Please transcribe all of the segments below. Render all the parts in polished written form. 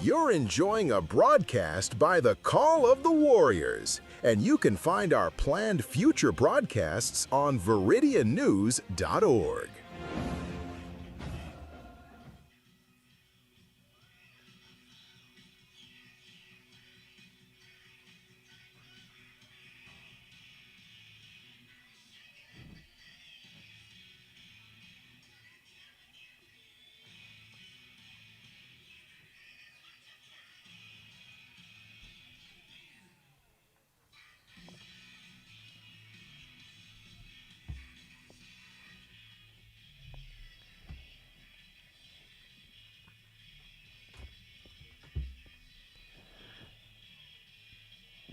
You're enjoying a broadcast by the Call of the Warriors, and you can find our planned future broadcasts on VIRIDIANnews.org.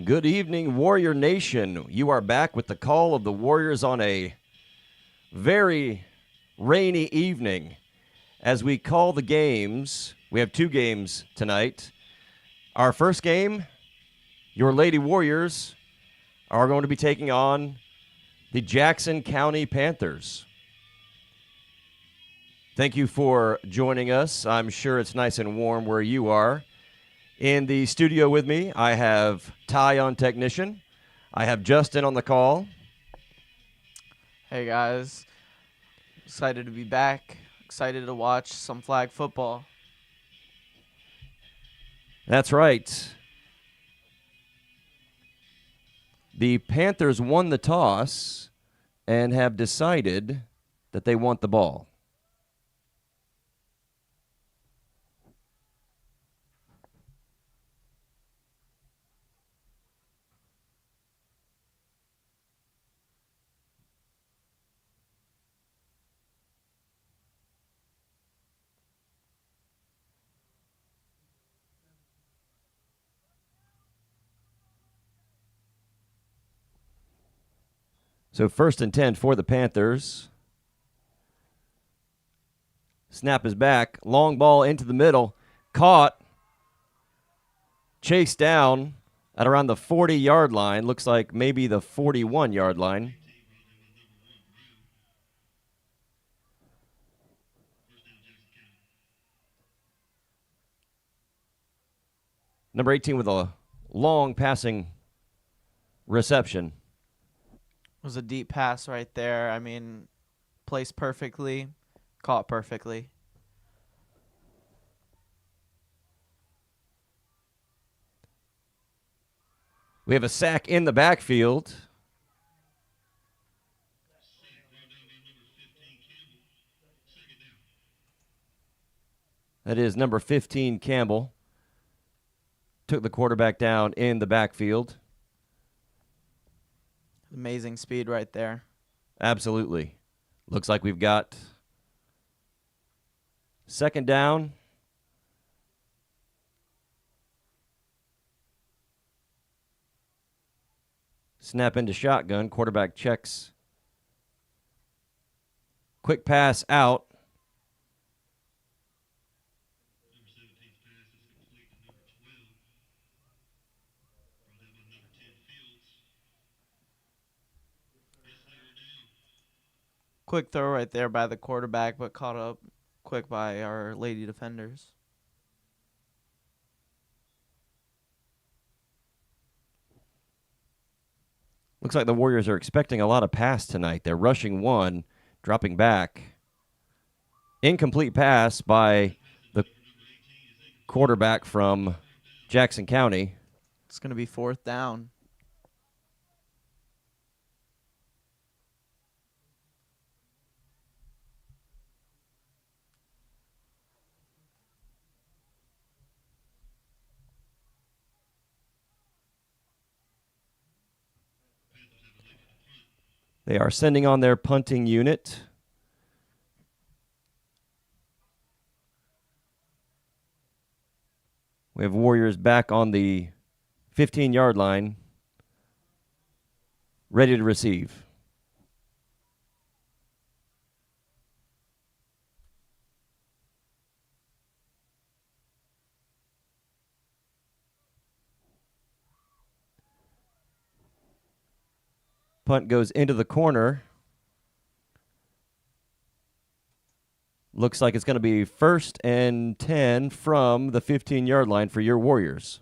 Good evening, Warrior Nation. You are back with the Call of the Warriors on a very rainy evening. As we call the games, we have two games tonight. Our first game, your Lady Warriors are going to be taking on the Jackson County Panthers. Thank you for joining us. I'm sure it's nice and warm where you are. In the studio with me, I have Ty on technician. I have Justin on the call. Hey guys, excited to be back. Excited to watch some flag football. That's right. The Panthers won the toss and have decided that they want the ball. So 1st and 10 for the Panthers. Snap is back. Long ball into the middle. Caught. Chased down at around the 40-yard line. Looks like maybe the 41-yard line. Number 18 with a long passing reception. It was a deep pass right there. I mean, placed perfectly, caught perfectly. We have a sack in the backfield. That is number 15, Campbell. Took the quarterback down in the backfield. Amazing speed right there. Absolutely. Looks like we've got 2nd down. Snap into shotgun. Quarterback checks. Quick pass out. Quick throw right there by the quarterback, but caught up quick by our lady defenders. Looks like the Warriors are expecting a lot of pass tonight. They're rushing one, dropping back. Incomplete pass by the quarterback from Jackson County. It's going to be 4th down. They are sending on their punting unit. We have Warriors back on the 15-yard line, ready to receive. Punt goes into the corner. Looks like it's going to be 1st and 10 from the 15-yard line for your Warriors.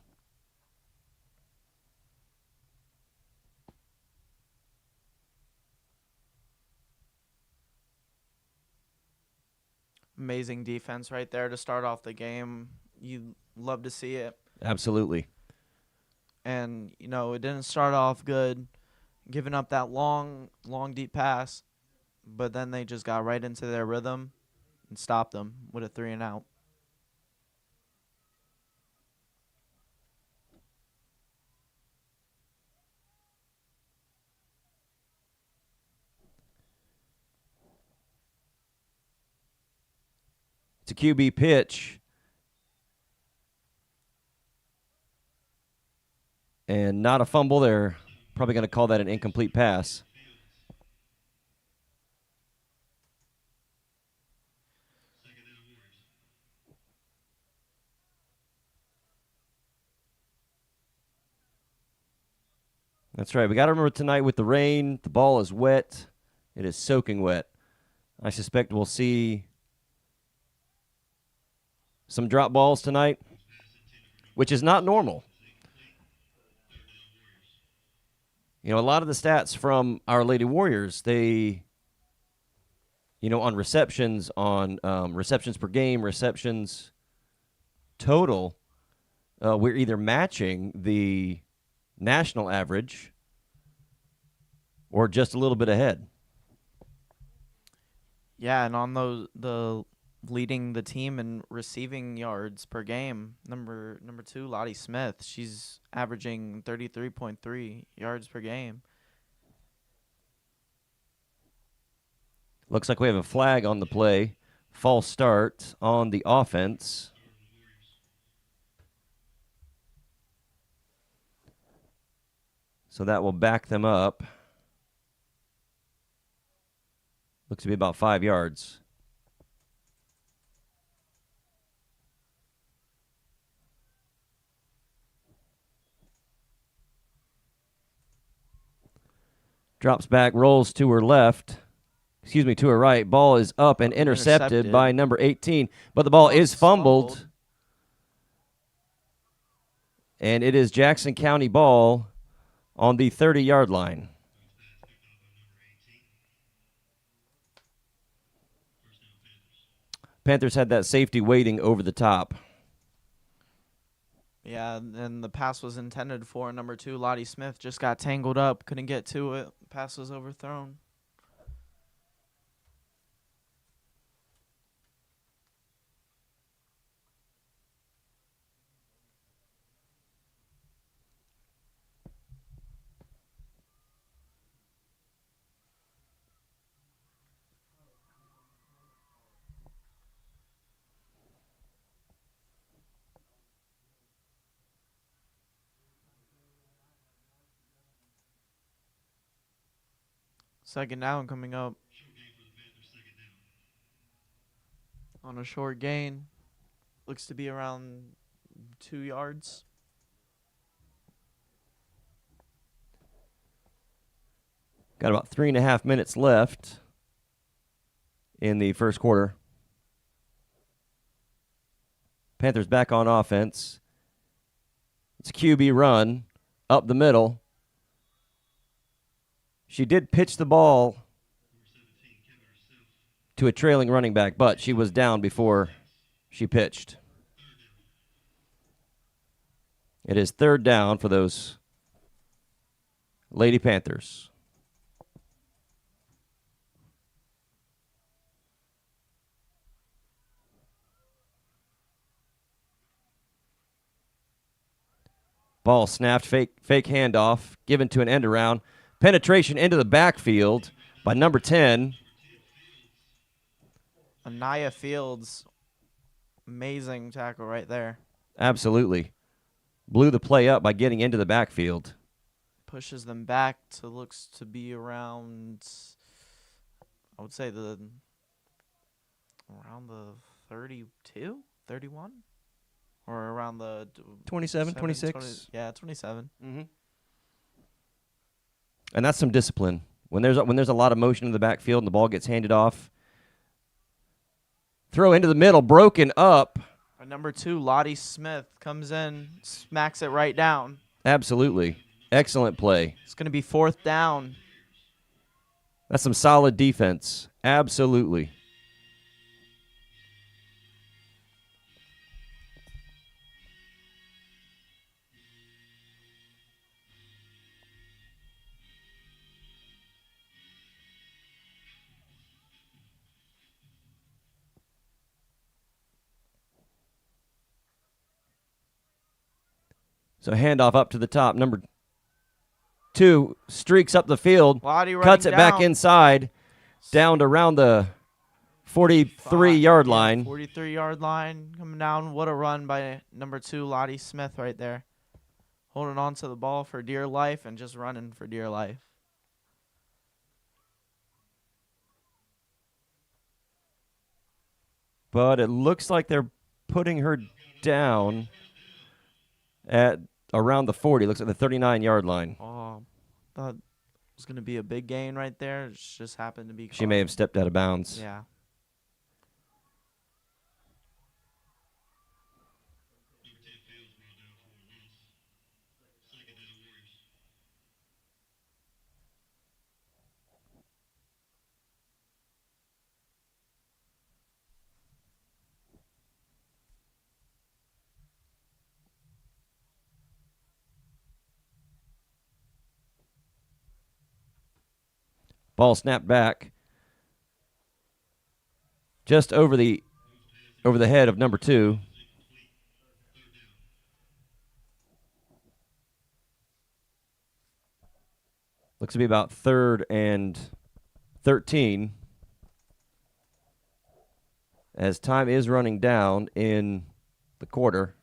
Amazing defense right there to start off the game. You love to see it. Absolutely. And, it didn't start off good, giving up that long, deep pass. But then they just got right into their rhythm and stopped them with a 3-and-out. It's a QB pitch. And not a fumble. They're probably going to call that an incomplete pass. That's right. We got to remember tonight with the rain, the ball is wet. It is soaking wet. I suspect we'll see some drop balls tonight, which is not normal. A lot of the stats from Our Lady Warriors, they, on receptions, on receptions per game, receptions total, we're either matching the national average or just a little bit ahead. Yeah, and on the leading the team in receiving yards per game, number 2, Lottie Smith, she's averaging 33.3 yards per game. Looks like we have a flag on the play. False start on the offense. So that will back them up. Looks to be about 5 yards. Drops back, rolls to her left. To her right. Ball is up and intercepted by number 18. But the ball is fumbled. And it is Jackson County ball on the 30-yard line. Panthers had that safety waiting over the top. Yeah, and the pass was intended for number 2, Lottie Smith. Just got tangled up, couldn't get to it. Pass was overthrown. Second down coming up on a short gain. Looks to be around 2 yards. Got about 3.5 minutes left in the first quarter. Panthers back on offense. It's a QB run up the middle. She did pitch the ball to a trailing running back, but she was down before she pitched. It is 3rd down for those Lady Panthers. Ball snapped, fake handoff, given to an end around. Penetration into the backfield by number 10. Anaya Fields, amazing tackle right there. Absolutely. Blew the play up by getting into the backfield. Pushes them back to looks to be around, I would say around the 32, 31? Or around the 27, 26? 20, yeah, 27. Mm-hmm. And that's some discipline. When there's a lot of motion in the backfield and the ball gets handed off, Throw into the middle, broken up. Number 2, Lottie Smith, comes in, smacks it right down. Absolutely. Excellent play. It's going to be 4th down. That's some solid defense. Absolutely. So handoff up to the top. Number 2 streaks up the field, Lottie cuts it running back down. inside, down to around the 43-yard line. 43-yard line coming down. What a run by number 2, Lottie Smith right there. Holding on to the ball for dear life and just running for dear life. But it looks like they're putting her down at around the 40. Looks like the 39-yard line. Oh, thought it was going to be a big gain right there. It just happened to be She may have stepped out of bounds. Yeah. Ball snapped back just over the head of number 2. Looks to be about 3rd and 13 as time is running down in the quarter.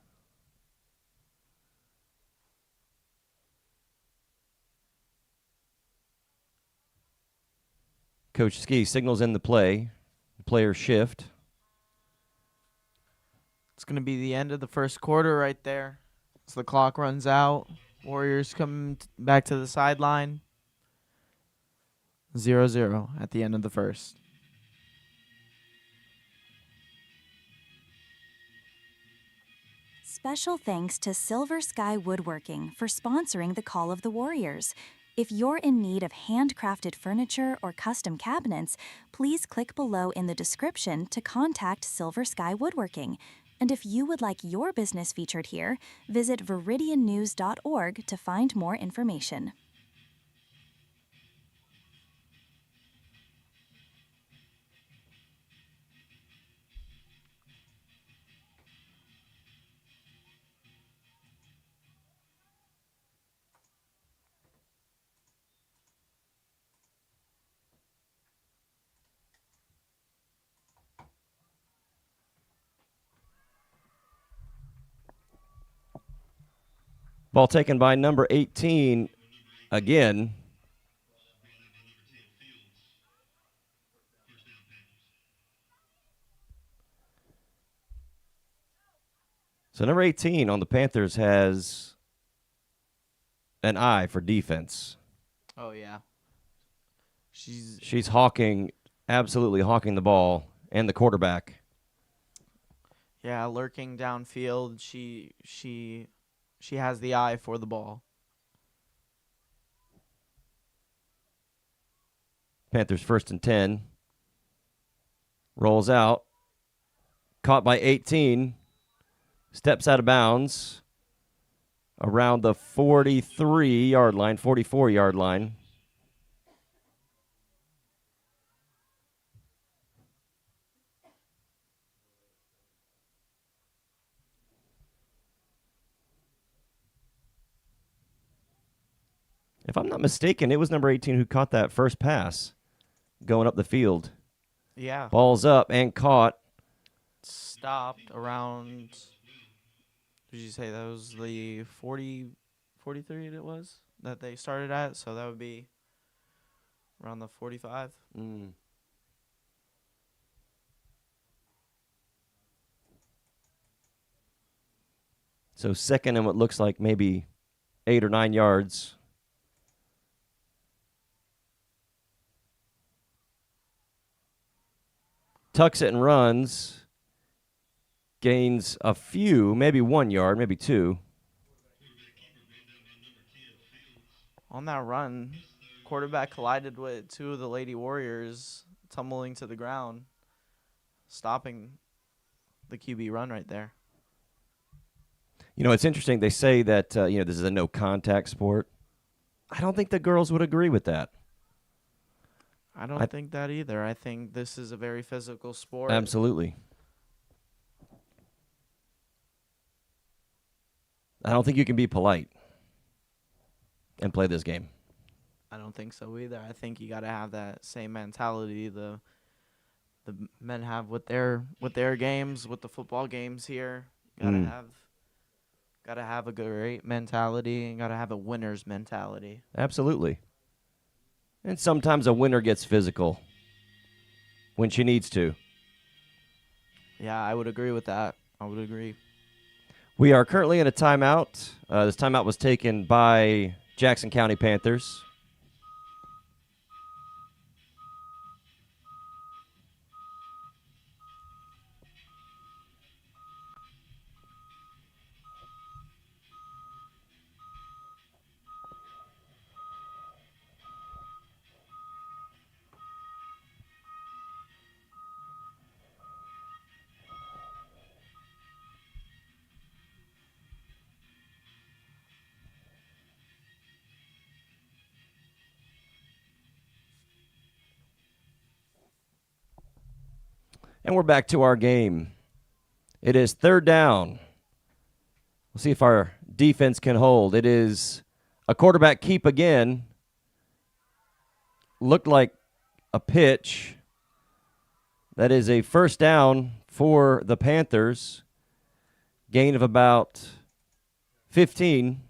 Coach Ski signals in the play. Player shift. It's going to be the end of the first quarter right there. As the clock runs out, Warriors come back to the sideline. 0-0 at the end of the first. Special thanks to Silver Sky Woodworking for sponsoring the Call of the Warriors. If you're in need of handcrafted furniture or custom cabinets, please click below in the description to contact Silver Sky Woodworking. And if you would like your business featured here, visit viridiannews.org to find more information. Ball taken by number 18 again. So number 18 on the Panthers has an eye for defense. Oh, yeah. She's absolutely hawking the ball and the quarterback. Yeah, lurking downfield. She has the eye for the ball. Panthers 1st and 10. Rolls out. Caught by 18. Steps out of bounds around the 43-yard line, 44-yard line. If I'm not mistaken, it was number 18 who caught that first pass going up the field. Yeah. Ball's up and caught. Stopped around, did you say that was the 43 it was that they started at? So that would be around the 45. So second and what looks like maybe 8 or 9 yards. Tucks it and runs. gains a few, maybe 1 yard, maybe 2. On that run, quarterback collided with 2 of the Lady Warriors, tumbling to the ground, stopping the QB run right there. You know, it's interesting. They say that, this is a no-contact sport. I don't think the girls would agree with that. I don't think that either. I think this is a very physical sport. Absolutely. I don't think you can be polite and play this game. I don't think so either. I think you got to have that same mentality the men have with their games, with the football games here. Got to have a great mentality and got to have a winner's mentality. Absolutely. And sometimes a winner gets physical when she needs to. Yeah, I would agree with that. I would agree. We are currently in a timeout. This timeout was taken by Jackson County Panthers. And we're back to our game. It is 3rd down. We'll see if our defense can hold. It is a quarterback keep again. Looked like a pitch. That is a 1st down for the Panthers. Gain of about 15.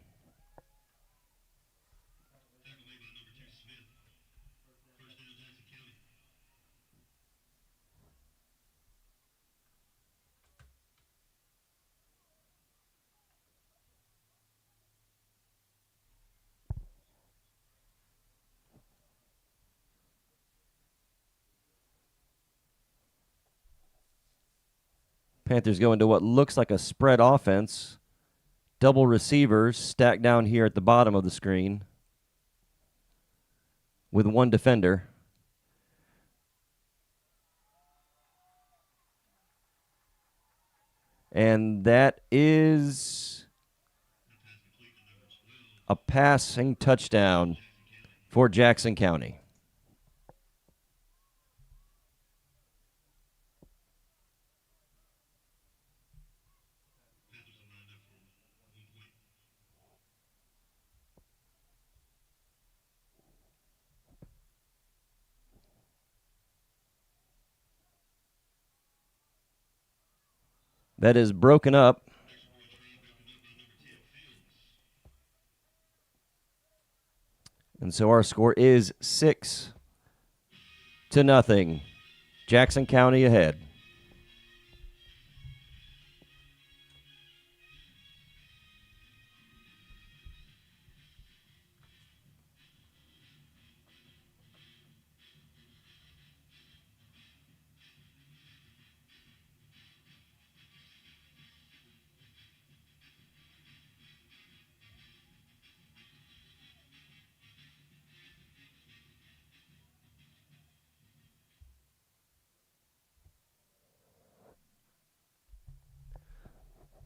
Panthers go into what looks like a spread offense. Double receivers stacked down here at the bottom of the screen with 1 defender. And that is a passing touchdown for Jackson County. That is broken up. And so our score is 6-0. Jackson County ahead.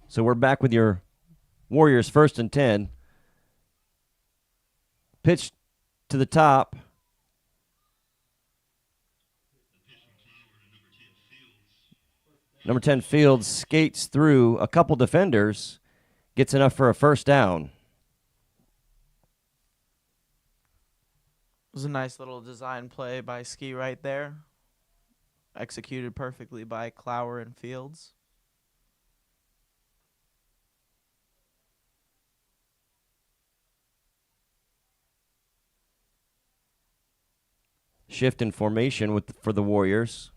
So we're back with your Warriors 1st and 10. Pitch to the top. Number 10 Fields skates through a couple defenders, gets enough for a 1st down. It was a nice little design play by Ski right there. Executed perfectly by Clower and Fields. Shift in formation for the Warriors.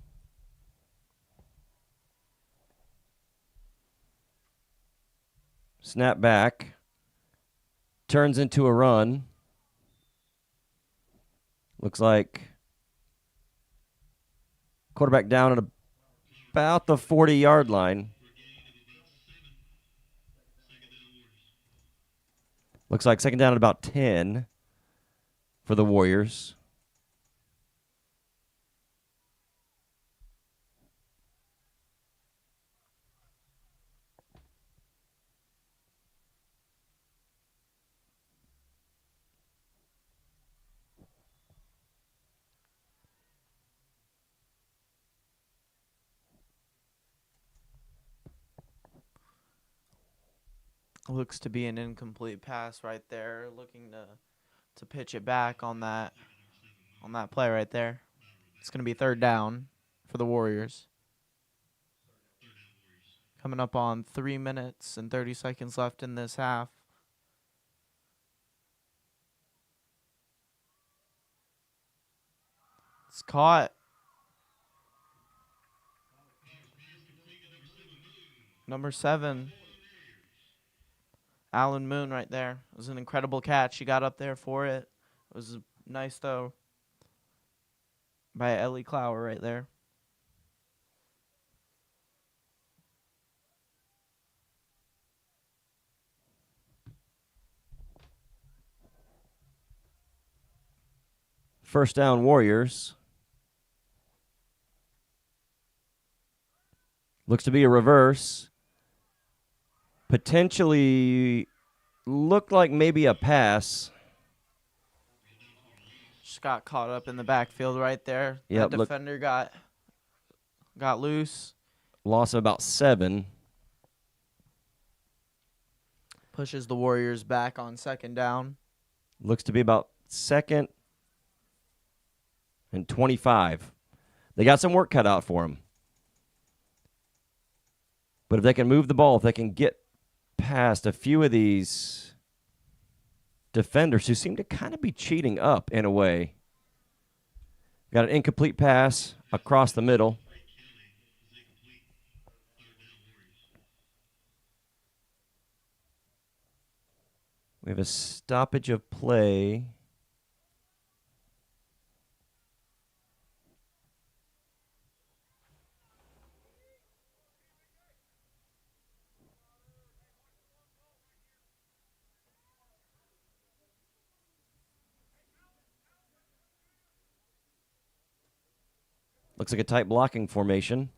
Snap back. Turns into a run. Looks like quarterback down at about the 40-yard line. Looks like second down at about 10 for the Warriors. Looks to be an incomplete pass right there. Looking to pitch it back on that play right there. It's going to be third down for the Warriors. Coming up on 3 minutes and 30 seconds left in this half. It's caught. Number 7. Alan Moon right there. It was an incredible catch. He got up there for it. It was a nice throw by Ellie Clower right there. First down, Warriors. Looks to be a reverse. Potentially looked like maybe a pass. Just got caught up in the backfield right there. Yep, That defender got loose. Loss of about 7. Pushes the Warriors back on second down. Looks to be about second and 25. They got some work cut out for them. But if they can move the ball, if they can get past a few of these defenders who seem to kind of be cheating up in a way. Got an incomplete pass across the middle. We have a stoppage of play. Looks like a tight blocking formation.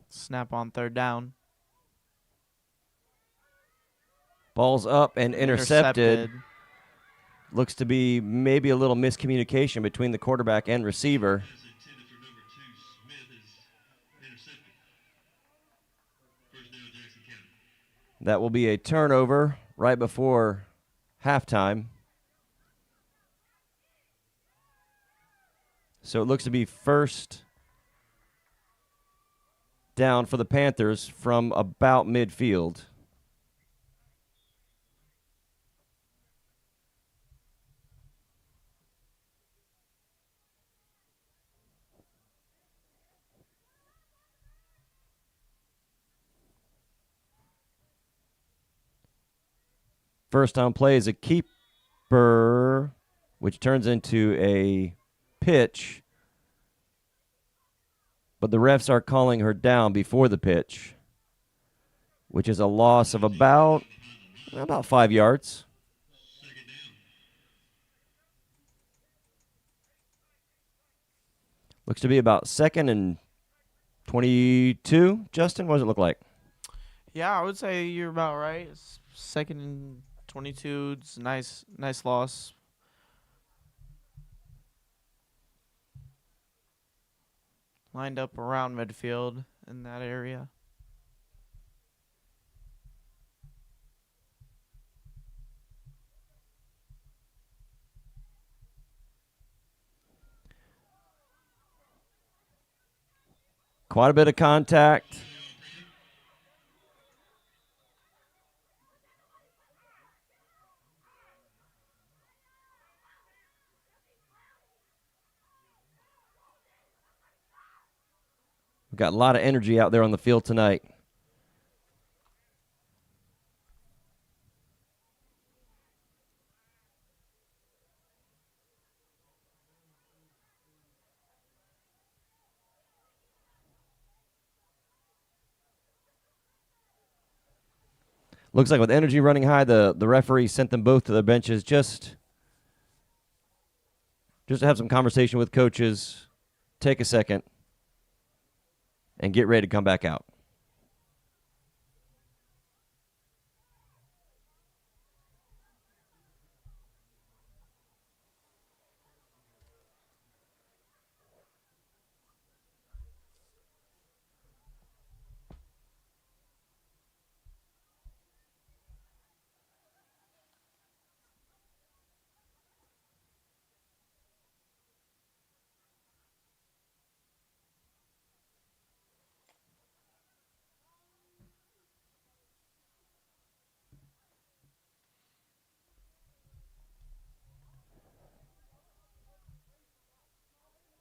Snap on third down. Ball's up and intercepted. Looks to be maybe a little miscommunication between the quarterback and receiver. That will be a turnover right before halftime. So it looks to be first down for the Panthers from about midfield. First down play is a keeper, which turns into a pitch. But the refs are calling her down before the pitch, which is a loss of about 5 yards. Looks to be about second and 22. Justin, what does it look like? Yeah, I would say you're about right. It's second and 22. It's a nice loss. Lined up around midfield in that area. Quite a bit of contact. We've got a lot of energy out there on the field tonight. Looks like with energy running high, the referee sent them both to their benches just to have some conversation with coaches, take a second, and get ready to come back out.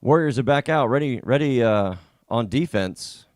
Warriors are back out, ready on defense.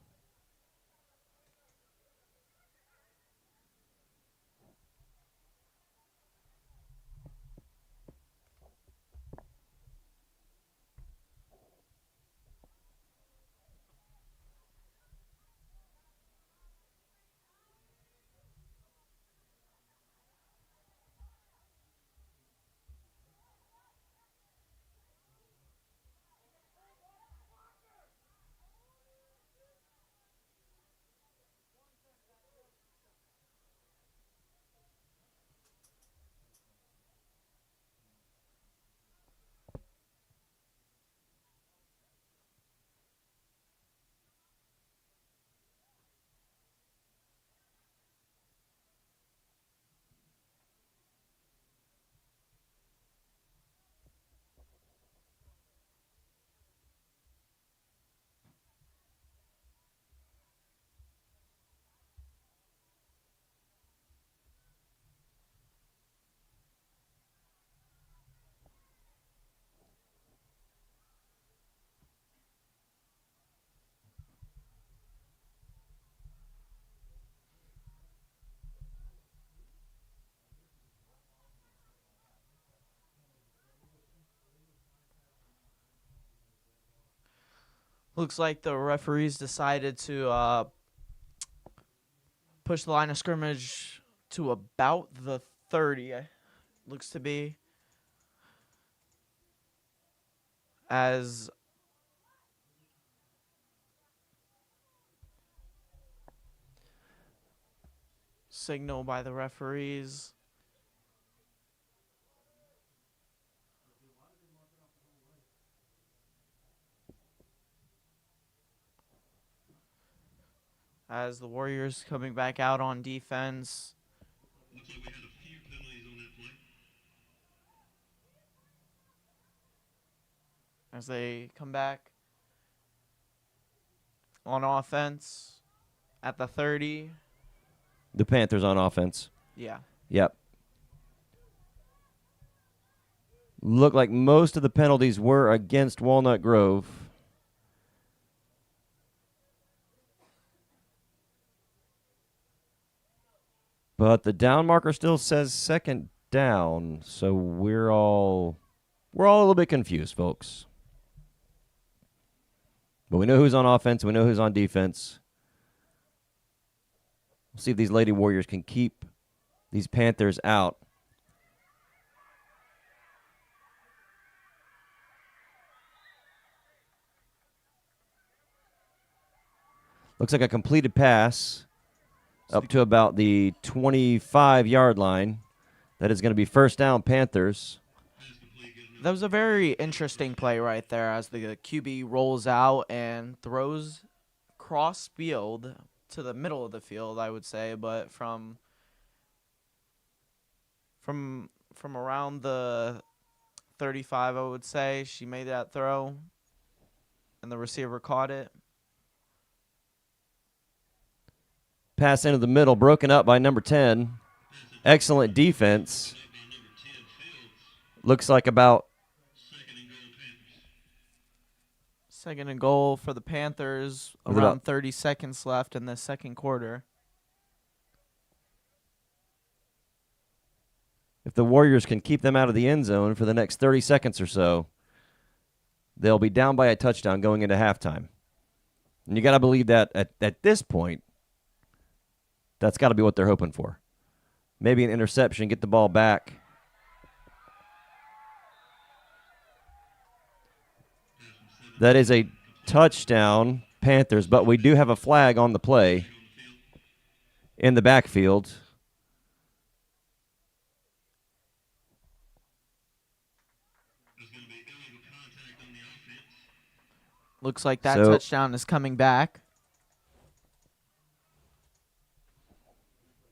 Looks like the referees decided to push the line of scrimmage to about the 30. Looks to be. As signal by the referees. As the Warriors coming back out on defense. Looks like we had a few penalties on that play. As they come back on offense at the 30. The Panthers on offense. Yeah. Yep. Look like most of the penalties were against Walnut Grove. But the down marker still says second down, so we're all a little bit confused, folks. But we know who's on offense, we know who's on defense. We'll see if these Lady Warriors can keep these Panthers out. Looks like a completed pass up to about the 25-yard line. That is going to be first down, Panthers. That was a very interesting play right there as the QB rolls out and throws cross field to the middle of the field, I would say, but from around the 35, I would say, she made that throw and the receiver caught it. Pass into the middle, broken up by number 10. Excellent defense. Looks like about Second and goal for the Panthers. Around 30 seconds left in the second quarter. if the Warriors can keep them out of the end zone for the next 30 seconds or so, they'll be down by a touchdown going into halftime. And you got to believe that at this point, that's got to be what they're hoping for. maybe an interception, get the ball back. That is a touchdown, Panthers, but we do have a flag on the play in the backfield. There's going to be illegal contact on the offense. Looks like that So- touchdown is coming back.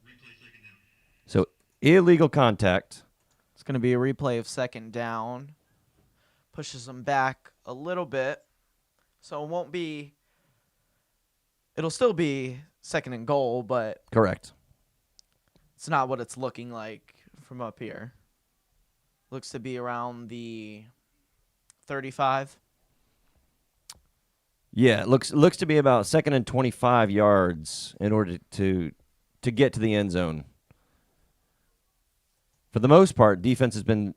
Replay second down. So illegal contact. It's going to be a replay of second down. Pushes them back a little bit. So it won't be. It'll still be second and goal, but Correct. it's not what it's looking like from up here. Looks to be around the 35. Yeah, it looks to be about 2nd and 25 yards in order to get to the end zone. For the most part, defense has been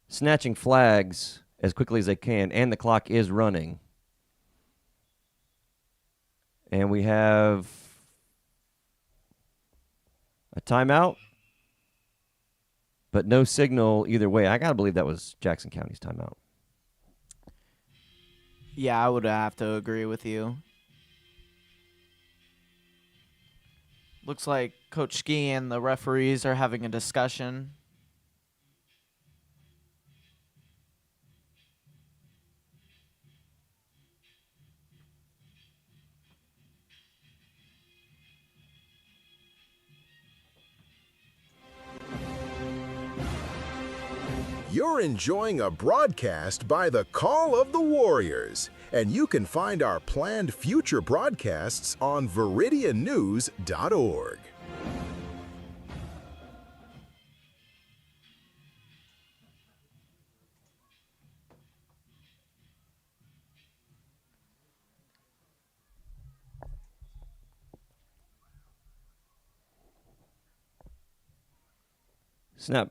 snatching flags as quickly as they can, and the clock is running. And we have a timeout, but no signal either way. I got to believe that was Jackson County's timeout. Yeah, I would have to agree with you. Looks like Coach Ski and the referees are having a discussion. You're enjoying a broadcast by the Call of the Warriors, and you can find our planned future broadcasts on VIRIDIANnews.org. Snap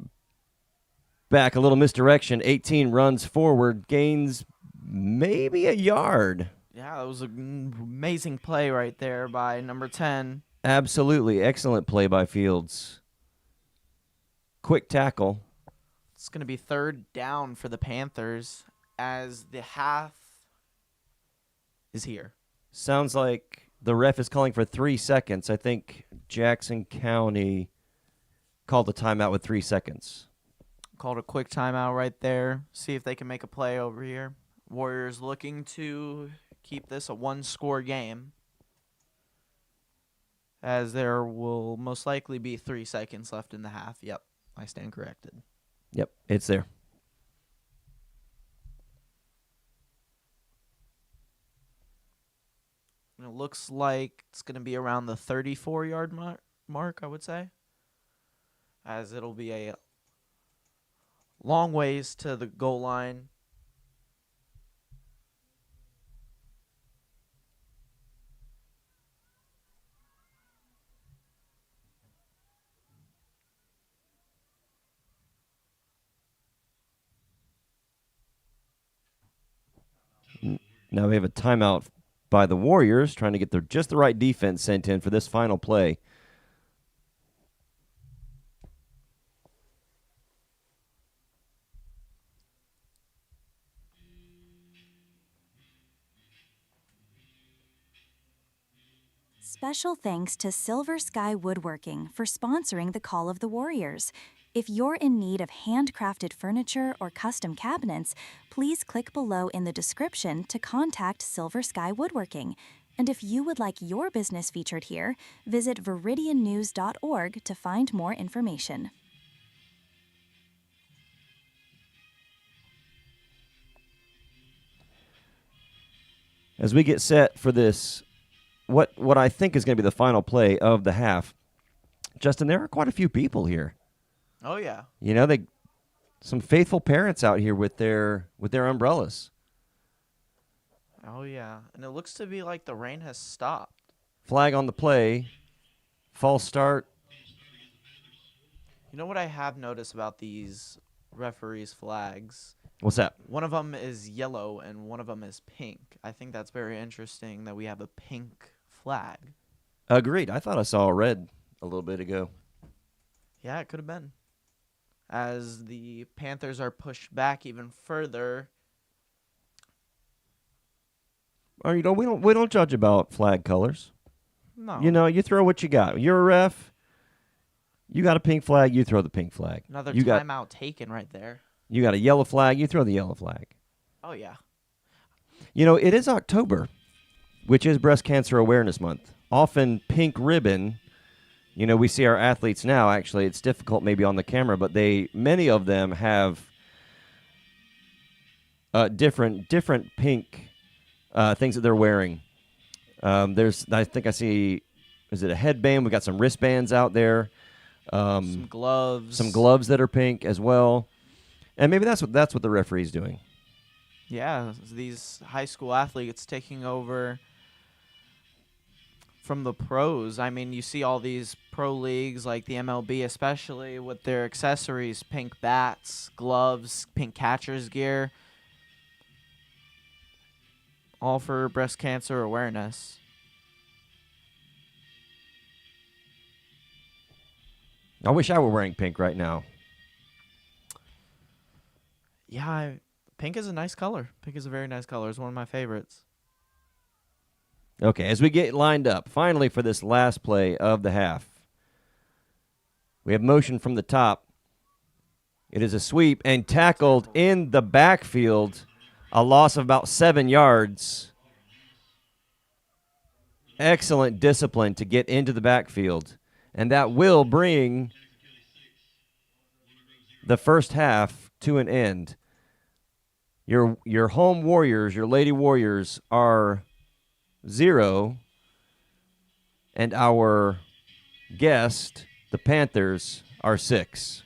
back, a little misdirection. 18 runs forward, gains maybe a yard. Yeah, that was an amazing play right there by number 10. Absolutely excellent play by Fields. Quick tackle. It's going to be third down for the Panthers as the half is here. Sounds like the ref is calling for 3 seconds. I think Jackson County called a timeout with 3 seconds. Called a quick timeout right there. See if they can make a play over here. Warriors looking to keep this a one-score game, as there will most likely be 3 seconds left in the half. Yep, I stand corrected. Yep, it's there. And it looks like it's going to be around the 34-yard mark, I would say, as it'll be a long ways to the goal line. Now we have a timeout by the Warriors, trying to get just the right defense sent in for this final play. Special thanks to Silver Sky Woodworking for sponsoring the Call of the Warriors. If you're in need of handcrafted furniture or custom cabinets, please click below in the description to contact Silver Sky Woodworking. And if you would like your business featured here, visit VIRIDIANnews.org to find more information. As we get set for this, what I think is going to be the final play of the half, Justin, there are quite a few people here. Oh, yeah. You know, some faithful parents out here with their umbrellas. Oh, yeah. And it looks to be like the rain has stopped. Flag on the play. False start. You know what I have noticed about these referees' flags? What's that? One of them is yellow and one of them is pink. I think that's very interesting that we have a pink flag. Agreed. I thought I saw a red a little bit ago. Yeah, it could have been. As the Panthers are pushed back even further. Or we don't judge about flag colors. No. You throw what you got. You're a ref. You got a pink flag, you throw the pink flag. Another You got timeout taken right there. you got a yellow flag, you throw the yellow flag. Oh, yeah. It is October, which is Breast Cancer Awareness Month. Often pink ribbon. We see our athletes now, actually, it's difficult maybe on the camera, but many of them have different pink things that they're wearing. I think I see, is it a headband? We got some wristbands out there. Some gloves. Some gloves that are pink as well. And maybe that's what the referee's doing. Yeah, these high school athletes taking over from the pros. I mean, you see all these pro leagues like the MLB especially with their accessories, pink bats, gloves, pink catcher's gear, all for breast cancer awareness. I wish I were wearing pink right now. Yeah, pink is a nice color. Pink is a very nice color. It's one of my favorites. Okay, as we get lined up, finally for this last play of the half, we have motion from the top. It is a sweep and tackled in the backfield, a loss of about 7 yards. Excellent discipline to get into the backfield, and that will bring the first half to an end. Your home Warriors, your Lady Warriors, are 0, and our guest, the Panthers, are 6.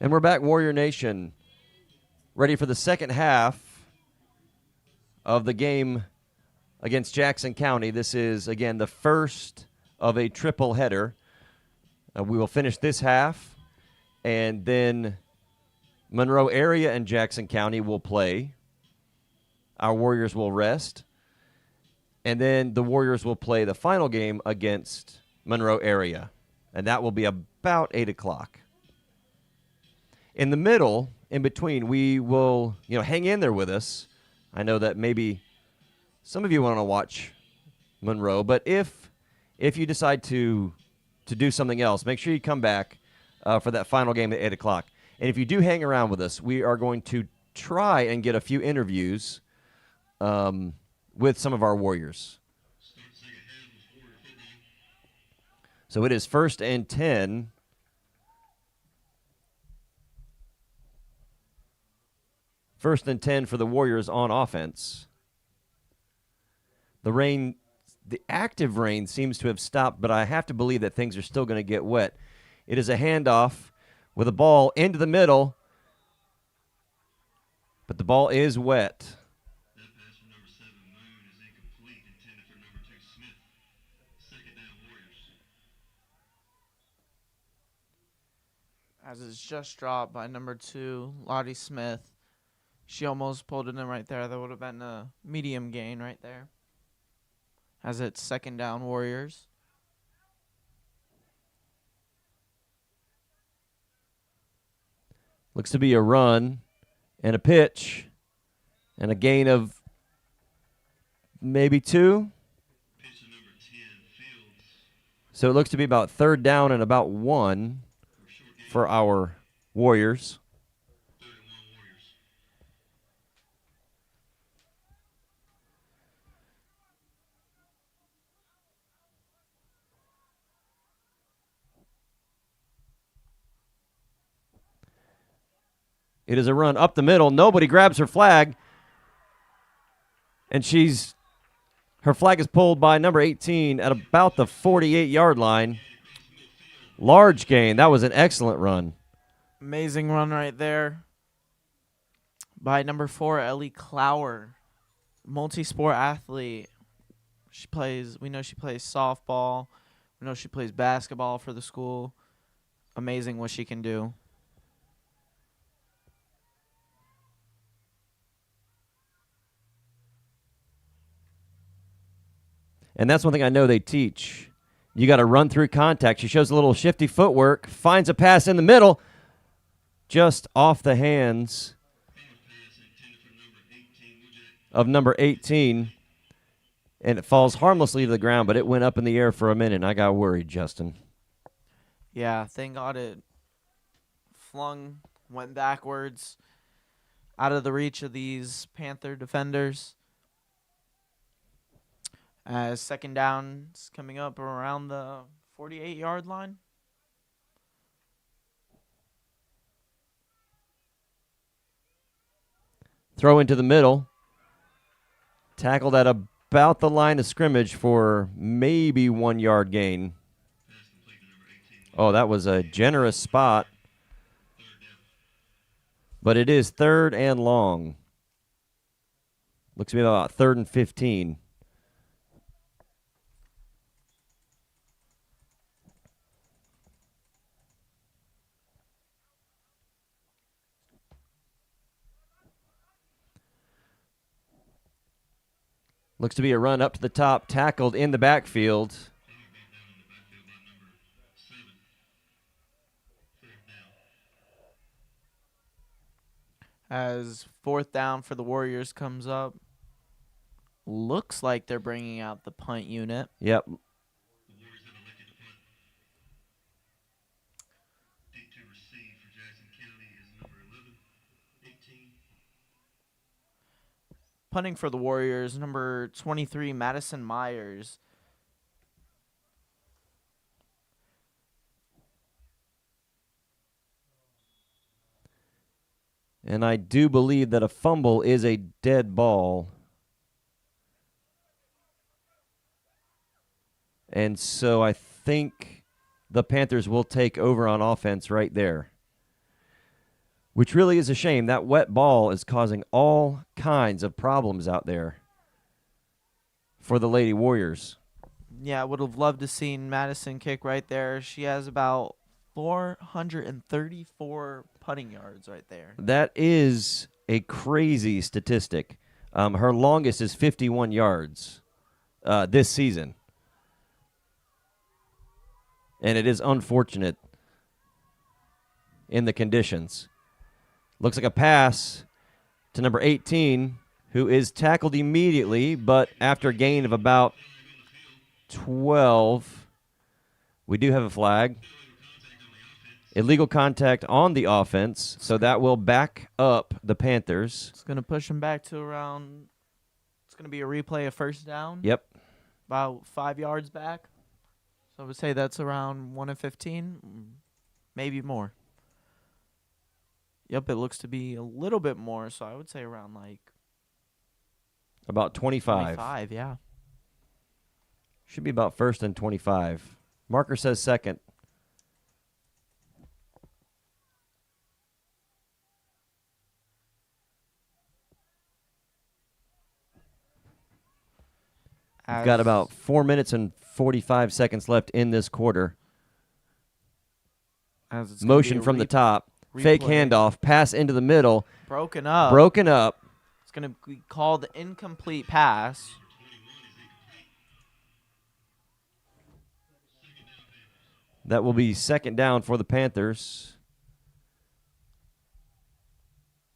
And we're back, Warrior Nation, ready for the second half of the game against Jackson County. This is, again, the first of a triple header. We will finish this half, and then Monroe area and Jackson County will play. Our Warriors will rest, and then the Warriors will play the final game against Monroe area, and that will be about 8 o'clock. In the middle, in between, we will, hang in there with us. I know that maybe some of you want to watch Monroe, but if you decide to do something else, make sure you come back for that final game at 8 o'clock. And if you do hang around with us, we are going to try and get a few interviews with some of our Warriors. So it is 1st and 10. First and 10 for the Warriors on offense. The active rain seems to have stopped, but I have to believe that things are still going to get wet. It is a handoff with a ball into the middle, but the ball is wet. That pass from number 7, Moon, is incomplete, intended for number 2, Smith. Second down, Warriors. As it's just dropped by number 2, Lottie Smith. She almost pulled it in right there. That would have been a medium gain right there. As it's second down, Warriors. Looks to be a run and a pitch and a gain of maybe 2. Pitch to number 10, Fields. So it looks to be about 3rd down and about 1 for our Warriors. 3rd and 1, Warriors. It is a run up the middle. Nobody grabs her flag. And her flag is pulled by number 18 at about the 48-yard line. Large gain. That was an excellent run. Amazing run right there by number 4, Ellie Clower. Multi-sport athlete. We know she plays softball. We know she plays basketball for the school. Amazing what she can do. And that's one thing I know they teach. You got to run through contact. She shows a little shifty footwork, finds a pass in the middle, just off the hands of number 18. And it falls harmlessly to the ground, but it went up in the air for a minute, and I got worried, Justin. Yeah, thank God it went backwards, out of the reach of these Panther defenders. As second down's coming up around the 48-yard line. Throw into the middle. Tackled at about the line of scrimmage for maybe 1 yard gain. Oh, that was a generous spot. But it is 3rd and long. Looks to be about 3rd and 15. Looks to be a run up to the top, tackled in the backfield. As 4th down for the Warriors comes up. Looks like they're bringing out the punt unit. Yep. The Warriors have elected to punt. Deep to receive for Jackson County is number 11, 18. Punting for the Warriors, number 23, Madison Myers. And I do believe that a fumble is a dead ball. And so I think the Panthers will take over on offense right there. which really is a shame. That wet ball is causing all kinds of problems out there for the Lady Warriors. Yeah, I would have loved to seen Madison kick right there. She has about 434 putting yards right there. That is a crazy statistic. Her longest is 51 yards this season. And it is unfortunate in the conditions. Looks like a pass to number 18, who is tackled immediately, but after a gain of about 12, we do have a flag. Illegal contact on the offense, so that will back up the Panthers. It's going to push them back to around, it's going to be a replay of first down. Yep. About 5 yards back. So I would say that's around 1 and 15, maybe more. Yep, it looks to be a little bit more, so I would say around like About 25. 25, yeah. Should be about first and 25. Marker says second. We've got about 4 minutes and 45 seconds left in this quarter. As it's gonna be Motion a from the top. Fake replay. handoff. Pass into the middle. Broken up. Broken up. It's going to be called incomplete pass. That will be second down for the Panthers.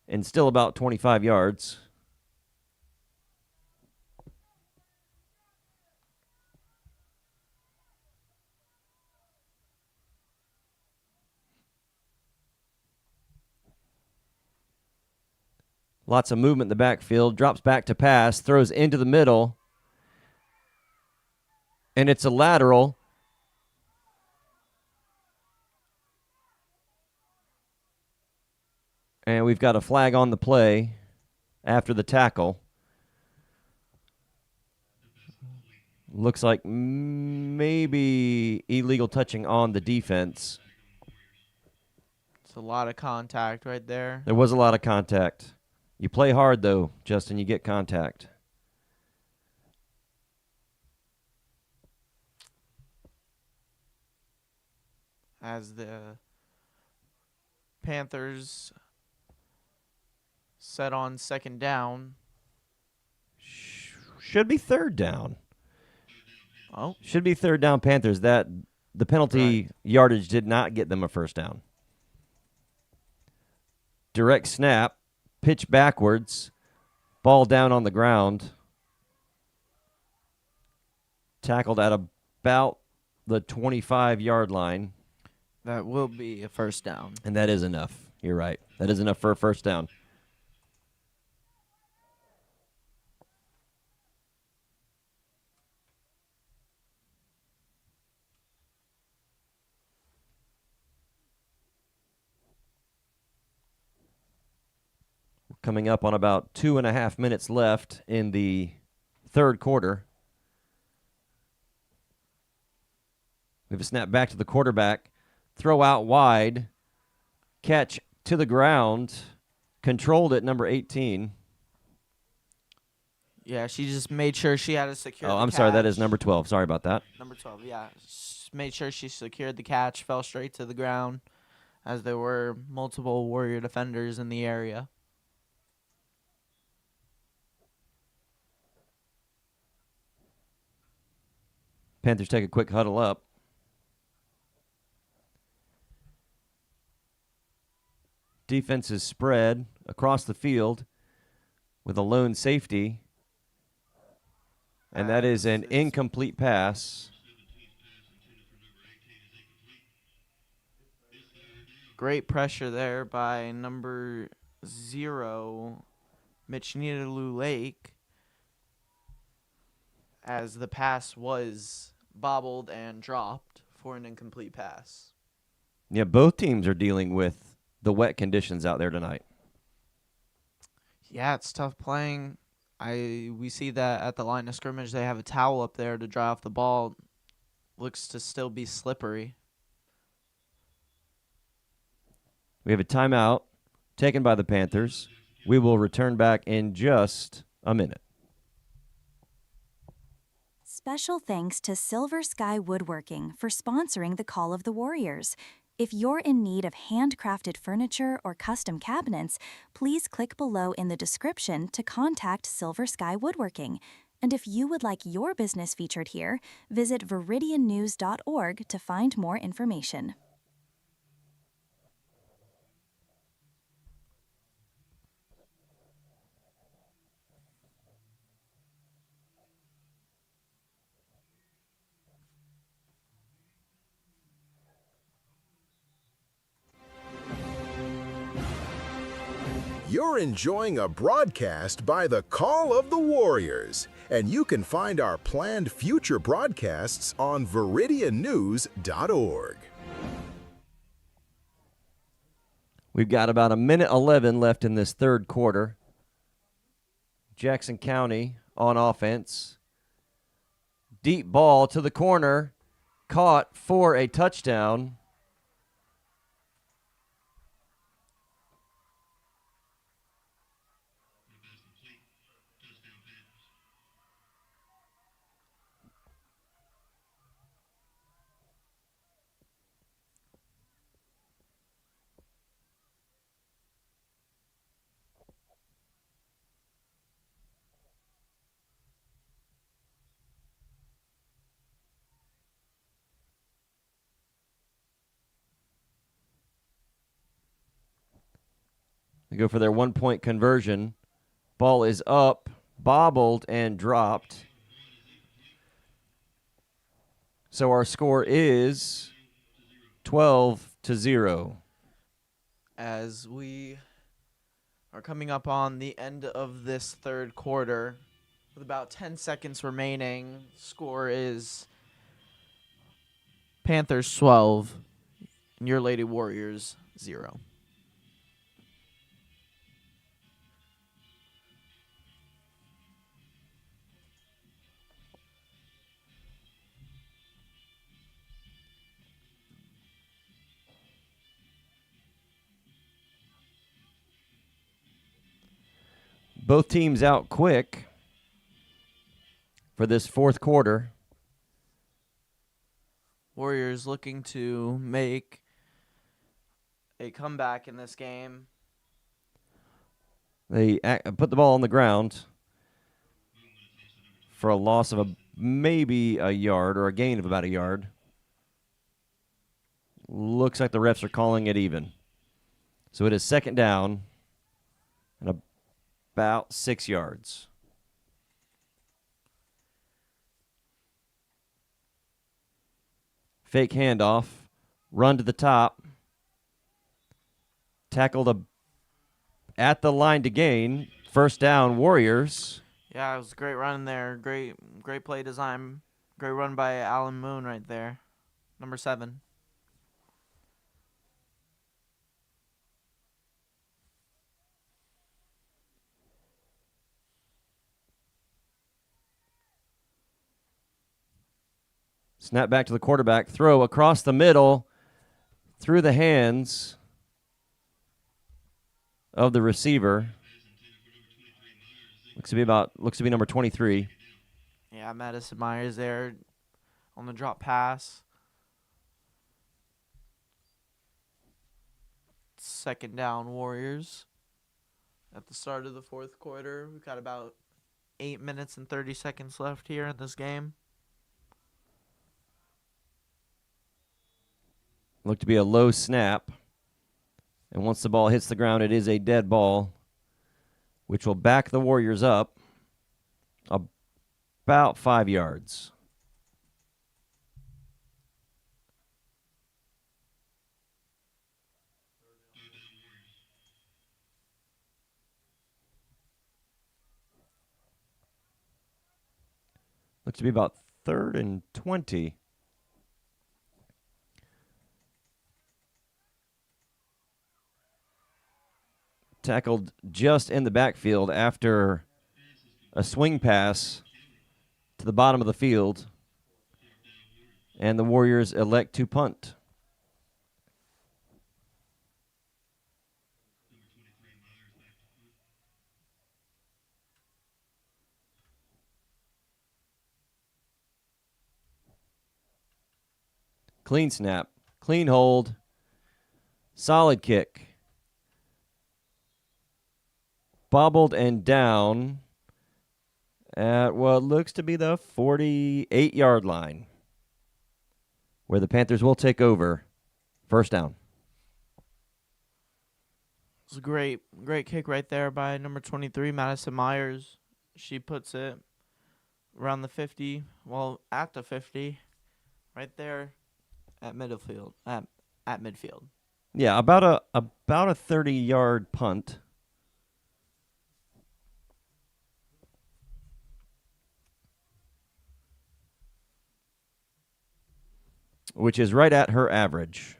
And still about 25 yards. Lots of movement in the backfield. Drops back to pass. Throws into the middle. And it's a lateral. And we've got a flag on the play after the tackle. Looks like maybe illegal touching on the defense. It's a lot of contact right there. There was a lot of contact. You play hard, though, Justin. You get contact. As the Panthers set on second down. Should be third down. Oh, Should be third down Panthers. That the penalty yardage did not get them a first down. Direct snap, pitch backwards, ball down on the ground. Tackled at about the 25-yard line. that will be a first down. And that is enough. You're right. That is enough for a first down. Coming up on about 2.5 minutes left in the third quarter. We have a snap back to the quarterback. Throw out wide. Catch to the ground. Controlled at number 18. Yeah, she just made sure she had a secure. Oh, I'm sorry. That is number 12. Sorry about that. Number 12, yeah. Made sure she secured the catch, fell straight to the ground, as there were multiple Warrior defenders in the area. Panthers take a quick huddle up. Defense is spread across the field with a lone safety. And that is an incomplete pass. Great pressure there by number 0, Michinidalu Lake, as the pass was bobbled and dropped for an incomplete pass. Yeah, both teams are dealing with the wet conditions out there tonight. Yeah, it's tough playing. We see that at the line of scrimmage they have a towel up there to dry off the ball. Looks to still be slippery. We have a timeout taken by the Panthers. We will return back in just a minute. Special thanks to Silver Sky Woodworking for sponsoring the Call of the Warriors. If you're in need of handcrafted furniture or custom cabinets, please click below in the description to contact Silver Sky Woodworking. And if you would like your business featured here, visit viridiannews.org to find more information. You're enjoying a broadcast by the Call of the Warriors, and you can find our planned future broadcasts on viridiannews.org. We've got about a minute 11 left in this third quarter. Jackson County on offense. Deep ball to the corner, caught for a touchdown. They go for their 1-point conversion. Ball is up, bobbled, and dropped. So our score is 12-0. As we are coming up on the end of this third quarter, with about 10 seconds remaining, score is Panthers 12 and your Lady Warriors 0. Both teams out quick for this fourth quarter. Warriors looking to make a comeback in this game. They put the ball on the ground for a loss of maybe a yard or a gain of about a yard. Looks like the refs are calling it even. So it is second down and about 6 yards. Fake handoff, run to the top, tackled at the line to gain. First down, Warriors. Yeah, it was a great run there. Great play design. Great run by Alan Moon right there. Number 7. Snap back to the quarterback. Throw across the middle, through the hands of the receiver. Looks to be number 23. Yeah, Madison Myers there on the drop pass. Second down, Warriors. At the start of the fourth quarter, we've got about 8 minutes and 30 seconds left here in this game. Looked to be a low snap. And once the ball hits the ground, it is a dead ball, which will back the Warriors up about 5 yards. Looks to be about 3rd and 20. Tackled just in the backfield after a swing pass to the bottom of the field. And the Warriors elect to punt. Clean snap. Clean hold. Solid kick. Bobbled and down at what looks to be the 48-yard line, where the Panthers will take over. First down. It's a great kick right there by number 23, Madison Myers. She puts it around the 50, at the 50, right there at midfield. At midfield. Yeah, about a 30-yard punt. Which is right at her average.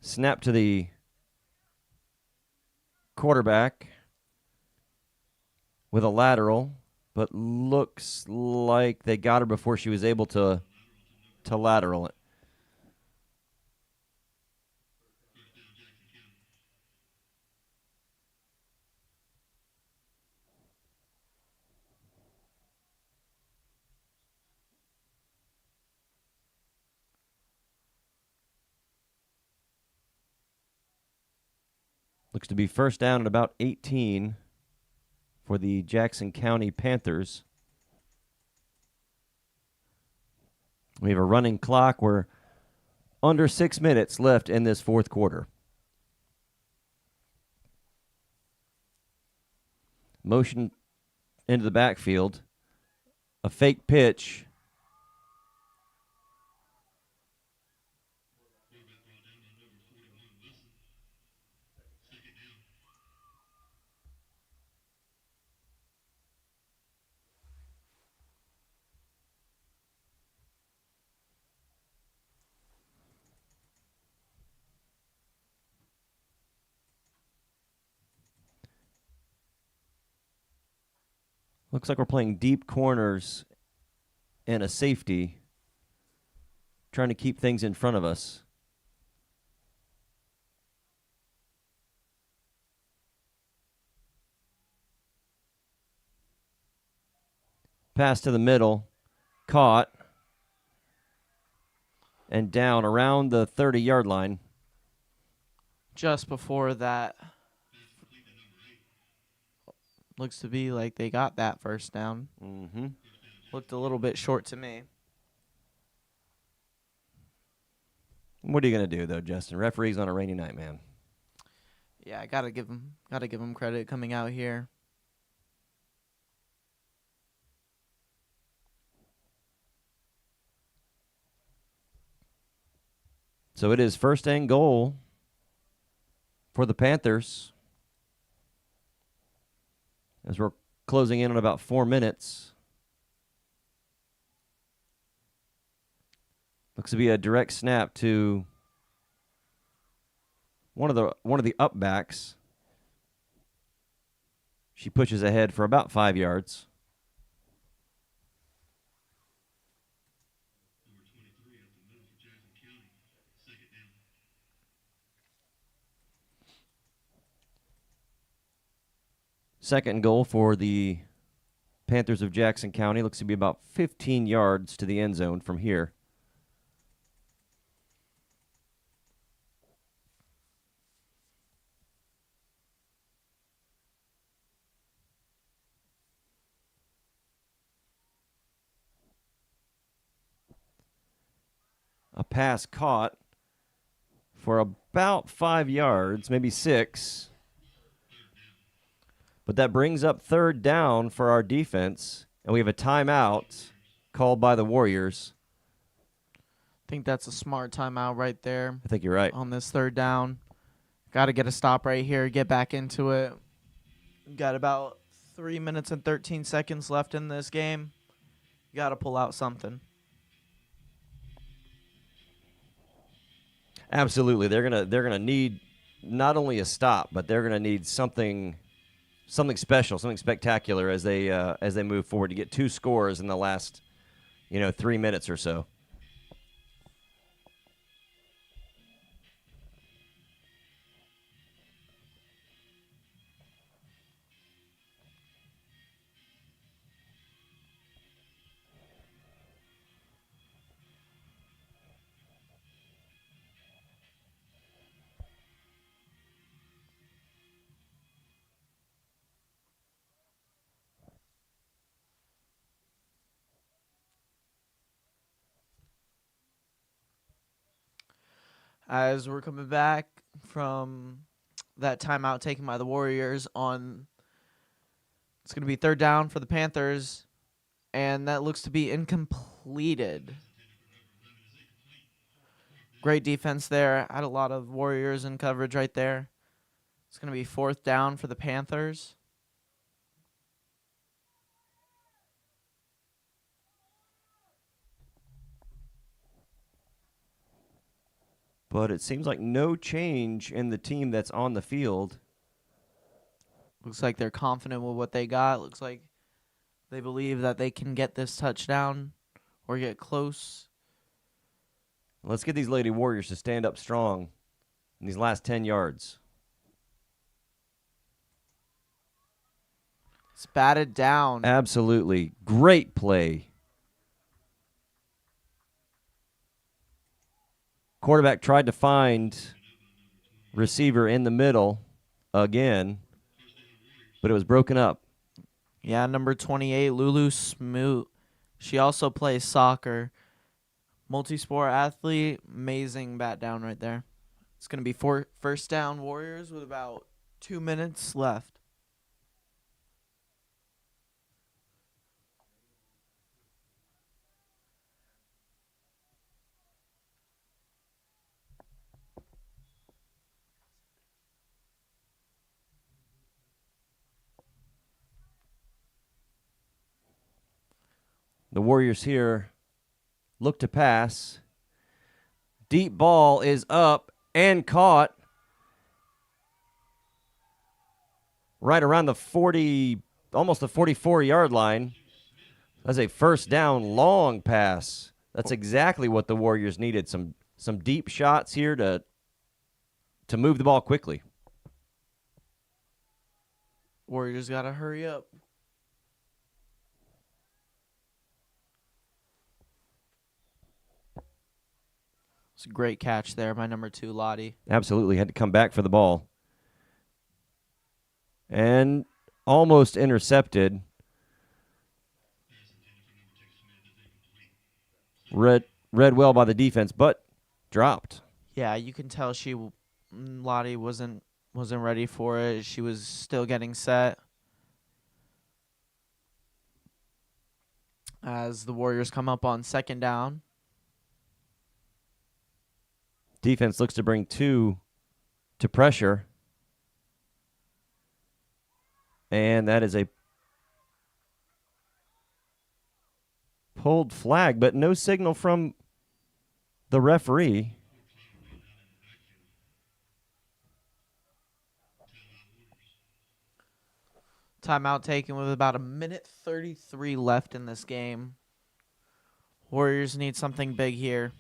Snap to the quarterback with a lateral, but looks like they got her before she was able to lateral it. Looks to be first down at about 18 for the Jackson County Panthers. We have a running clock. We're under 6 minutes left in this fourth quarter. Motion into the backfield. A fake pitch. Looks like we're playing deep corners and a safety, trying to keep things in front of us. Pass to the middle, caught, and down around the 30-yard line. Just before that, looks to be like they got that first down. Mm-hmm. Looked a little bit short to me. What are you going to do, though, Justin? Referees on a rainy night, man. Yeah, I gotta give him credit coming out here. So it is first and goal for the Panthers, as we're closing in on about 4 minutes. Looks to be a direct snap to one of the up backs. She pushes ahead for about 5 yards. Number 23 up the middle for Jackson County. Second down. Second goal for the Panthers of Jackson County. Looks to be about 15 yards to the end zone from here. A pass caught for about 5 yards, maybe 6. But that brings up third down for our defense, and we have a timeout called by the Warriors. I think that's a smart timeout right there I think you're right. on this third down. Got to get a stop right here, get back into it. Got about 3 minutes and 13 seconds left in this game. Got to pull out something. Absolutely. They're gonna need not only a stop, but they're gonna need something special, something spectacular as they move forward to get 2 scores in the last 3 minutes or so. As we're coming back from that timeout taken by the Warriors on, it's going to be third down for the Panthers, and that looks to be incompleted. Great defense there. Had a lot of Warriors in coverage right there. It's going to be fourth down for the Panthers. But it seems like no change in the team that's on the field. Looks like they're confident with what they got. Looks like they believe that they can get this touchdown or get close. Let's get these Lady Warriors to stand up strong in these last 10 yards. It's batted down. Absolutely. Great play. Quarterback tried to find receiver in the middle again, but it was broken up. Yeah, number 28, Lulu Smoot. She also plays soccer. Multi-sport athlete. Amazing bat down right there. It's going to be first down Warriors with about 2 minutes left. The Warriors here look to pass. Deep ball is up and caught right around the 40, almost the 44-yard line. That's a first down long pass. That's exactly what the Warriors needed. Some deep shots here to move the ball quickly. Warriors got to hurry up. It's a great catch there by number 2, Lottie. Absolutely. Had to come back for the ball. And almost intercepted. Read well by the defense, but dropped. Yeah, you can tell Lottie wasn't ready for it. She was still getting set. As the Warriors come up on second down. Defense looks to bring 2 to pressure. And that is a pulled flag, but no signal from the referee. Timeout taken with about 1:33 left in this game. Warriors need something big here.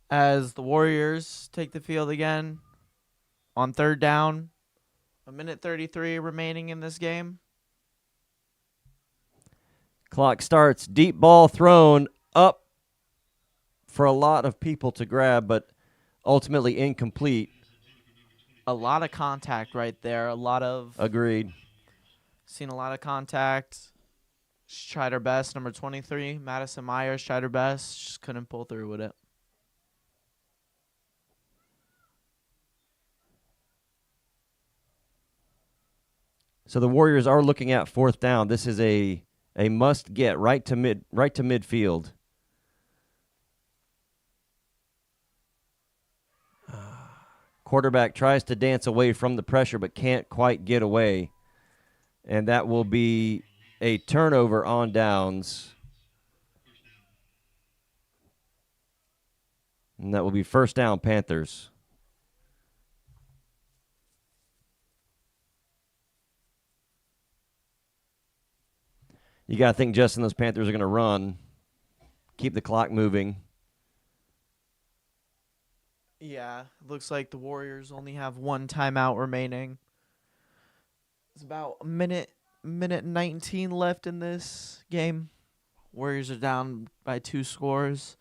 As the Warriors take the field again on third down. 1:33 remaining in this game. Clock starts. Deep ball thrown up for a lot of people to grab, but ultimately incomplete. A lot of contact right there. Agreed. Seen a lot of contact. She tried her best. Number 23, Madison Myers, tried her best. Just couldn't pull through with it. So the Warriors are looking at fourth down. This is a must get right to midfield. Quarterback tries to dance away from the pressure but can't quite get away. And that will be a turnover on downs. And that will be first down Panthers. You got to think, Justin, those Panthers are going to run, keep the clock moving. Yeah, looks like the Warriors only have one timeout remaining. It's about a minute 19 left in this game. Warriors are down by 2 scores.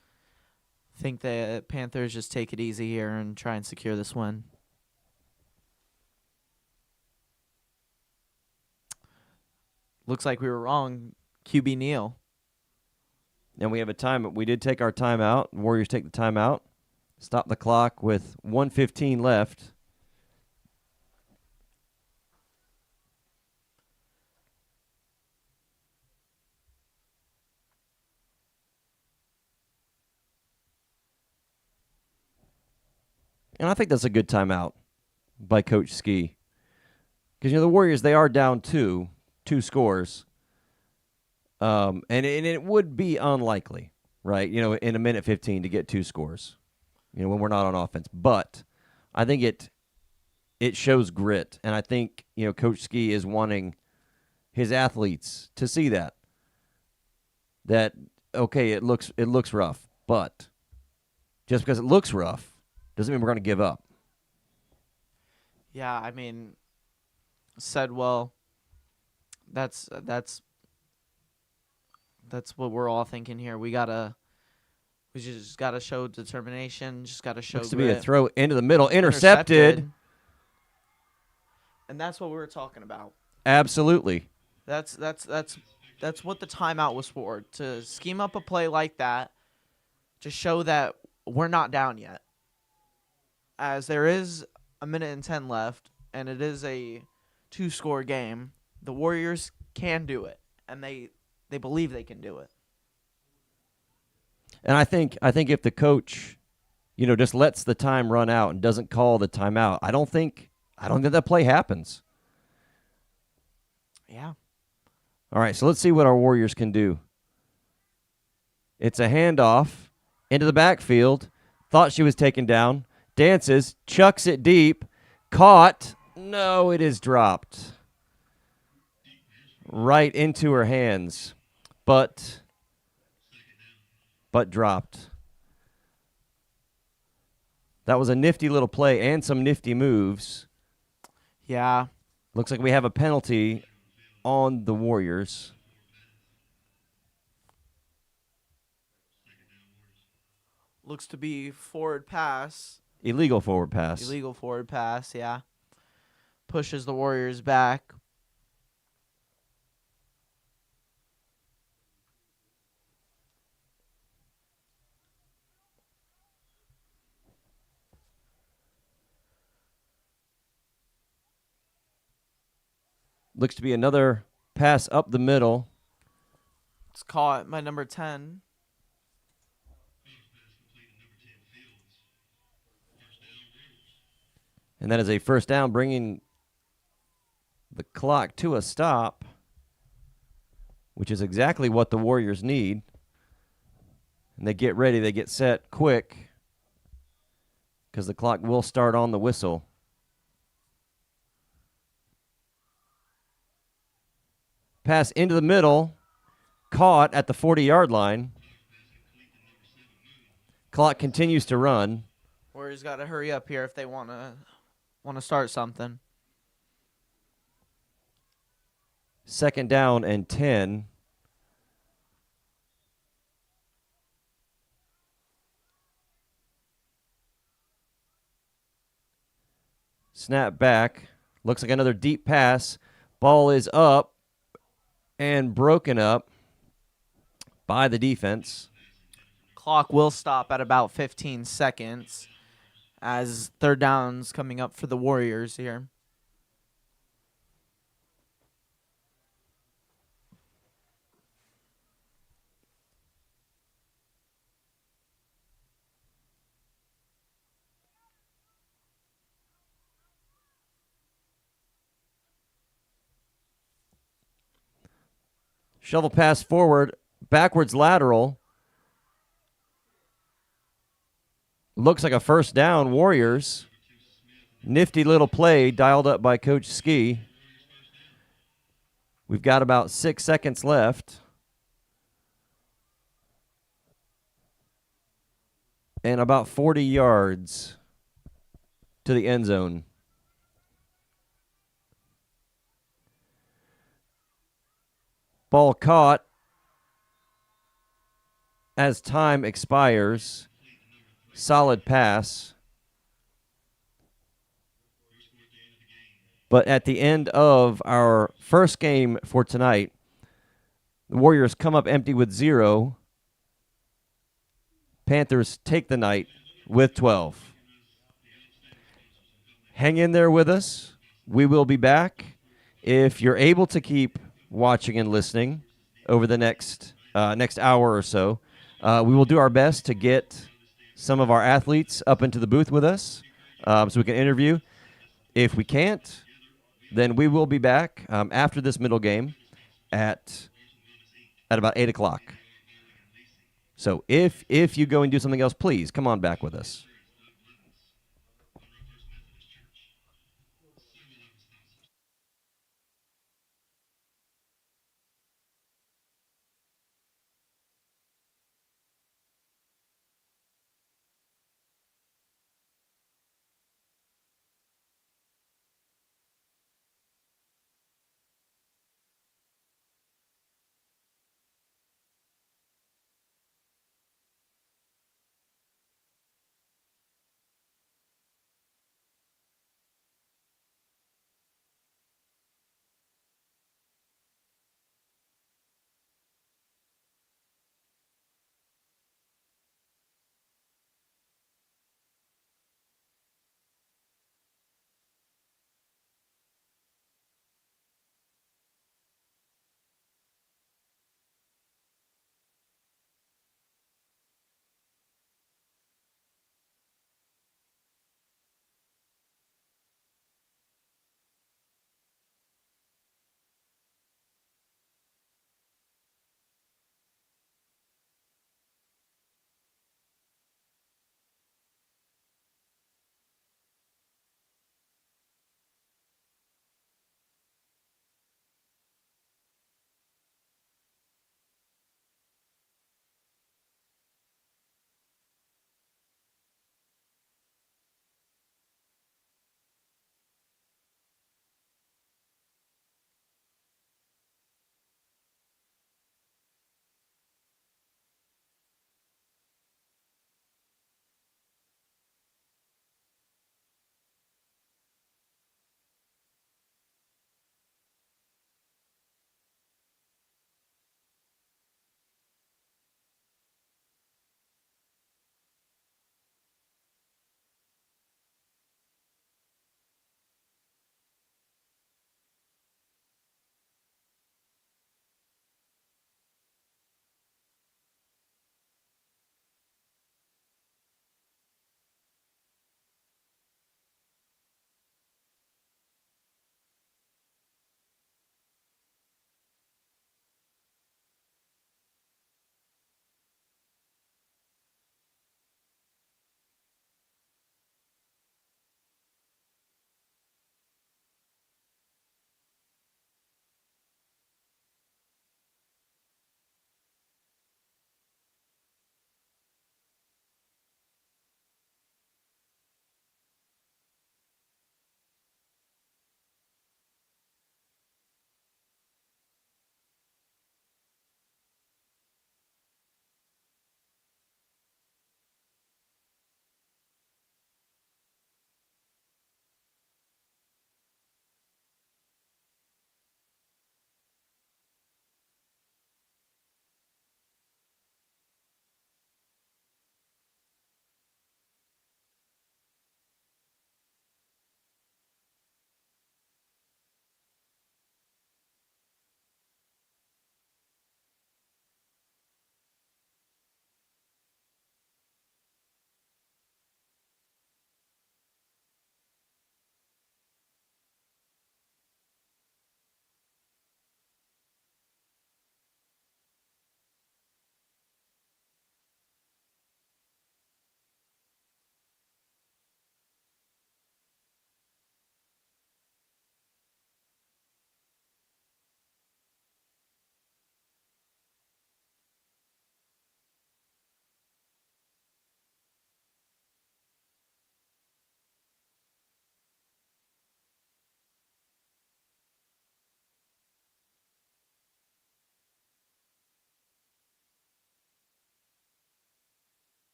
Think the Panthers just take it easy here and try and secure this win. Looks like we were wrong. QB Neal. And we have a time. We did take our timeout. Warriors take the timeout. Stop the clock with 1:15 left. And I think that's a good timeout by Coach Ski. Because, the Warriors, they are down two scores. And it would be unlikely, right, in a minute 15 to get 2 scores, when we're not on offense. But I think it shows grit. And I think, Coach Ski is wanting his athletes to see that, okay, it looks rough. But just because it looks rough doesn't mean we're going to give up. Yeah, said well. That's what we're all thinking here. We just gotta show determination. Just gotta show. Looks to grit. be a throw into the middle, intercepted. And that's what we were talking about. Absolutely. That's what the timeout was for. To scheme up a play like that, to show that we're not down yet. As there is a minute and 10 left, and it is a 2-score game, the Warriors can do it, and they believe they can do it. And I think if the coach, just lets the time run out and doesn't call the timeout, I don't think that play happens. Yeah. All right, so let's see what our Warriors can do. It's a handoff into the backfield. Thought she was taken down. Dances, chucks it deep, caught. No, it is dropped. Right into her hands, but dropped. That was a nifty little play and some nifty moves. Yeah. Looks like we have a penalty on the Warriors. Looks to be forward pass. Illegal forward pass. Illegal forward pass, yeah. Pushes the Warriors back. Looks to be another pass up the middle. It's caught by number 10. And that is a first down, bringing the clock to a stop, which is exactly what the Warriors need. And they get ready, they get set quick, because the clock will start on the whistle. Pass into the middle, caught at the 40-yard line. Clock continues to run. Warriors got to hurry up here if they want to start something. Second down and 10. Snap back. Looks like another deep pass. Ball is up and broken up by the defense. Clock will stop at about 15 seconds as third down's coming up for the Warriors here. Shovel pass forward, backwards lateral. Looks like a first down, Warriors. Nifty little play dialed up by Coach Ski. We've got about 6 seconds left. And about 40 yards to the end zone. Ball caught as time expires. Solid pass. But at the end of our first game for tonight, the Warriors come up empty with 0. Panthers take the night with 12. Hang in there with us. We will be back. If you're able to keep watching and listening over the next hour or so, we will do our best to get some of our athletes up into the booth with us so we can interview. If we can't, then we will be back after this middle game at about 8 o'clock. So if you go and do something else, please come on back with us.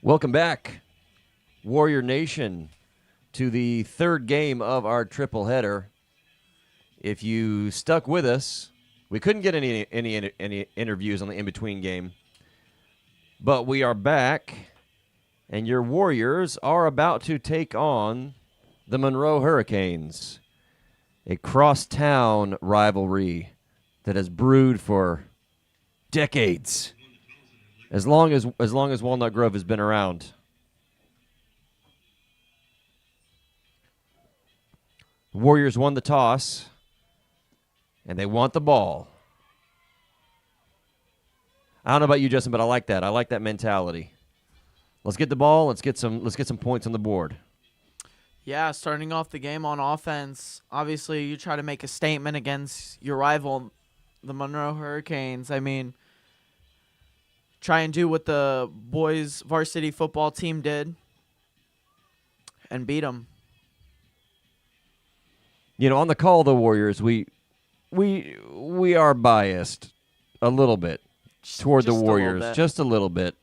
Welcome back, Warrior Nation, to the third game of our triple header. If you stuck with us, we couldn't get any interviews on the in-between game, but we are back, and your Warriors are about to take on the Monroe Hurricanes, a crosstown rivalry that has brewed for decades, as long as Walnut Grove has been around. The Warriors won the toss, and they want the ball. I don't know about you, Justin, but I like that. I like that mentality. Let's get the ball. Let's get some points on the board. Yeah, starting off the game on offense, obviously you try to make a statement against your rival, the Monroe Hurricanes. I mean, try and do what the boys' varsity football team did and beat them. You know, on the call of the Warriors, we are biased a little bit toward the Warriors, just a little bit.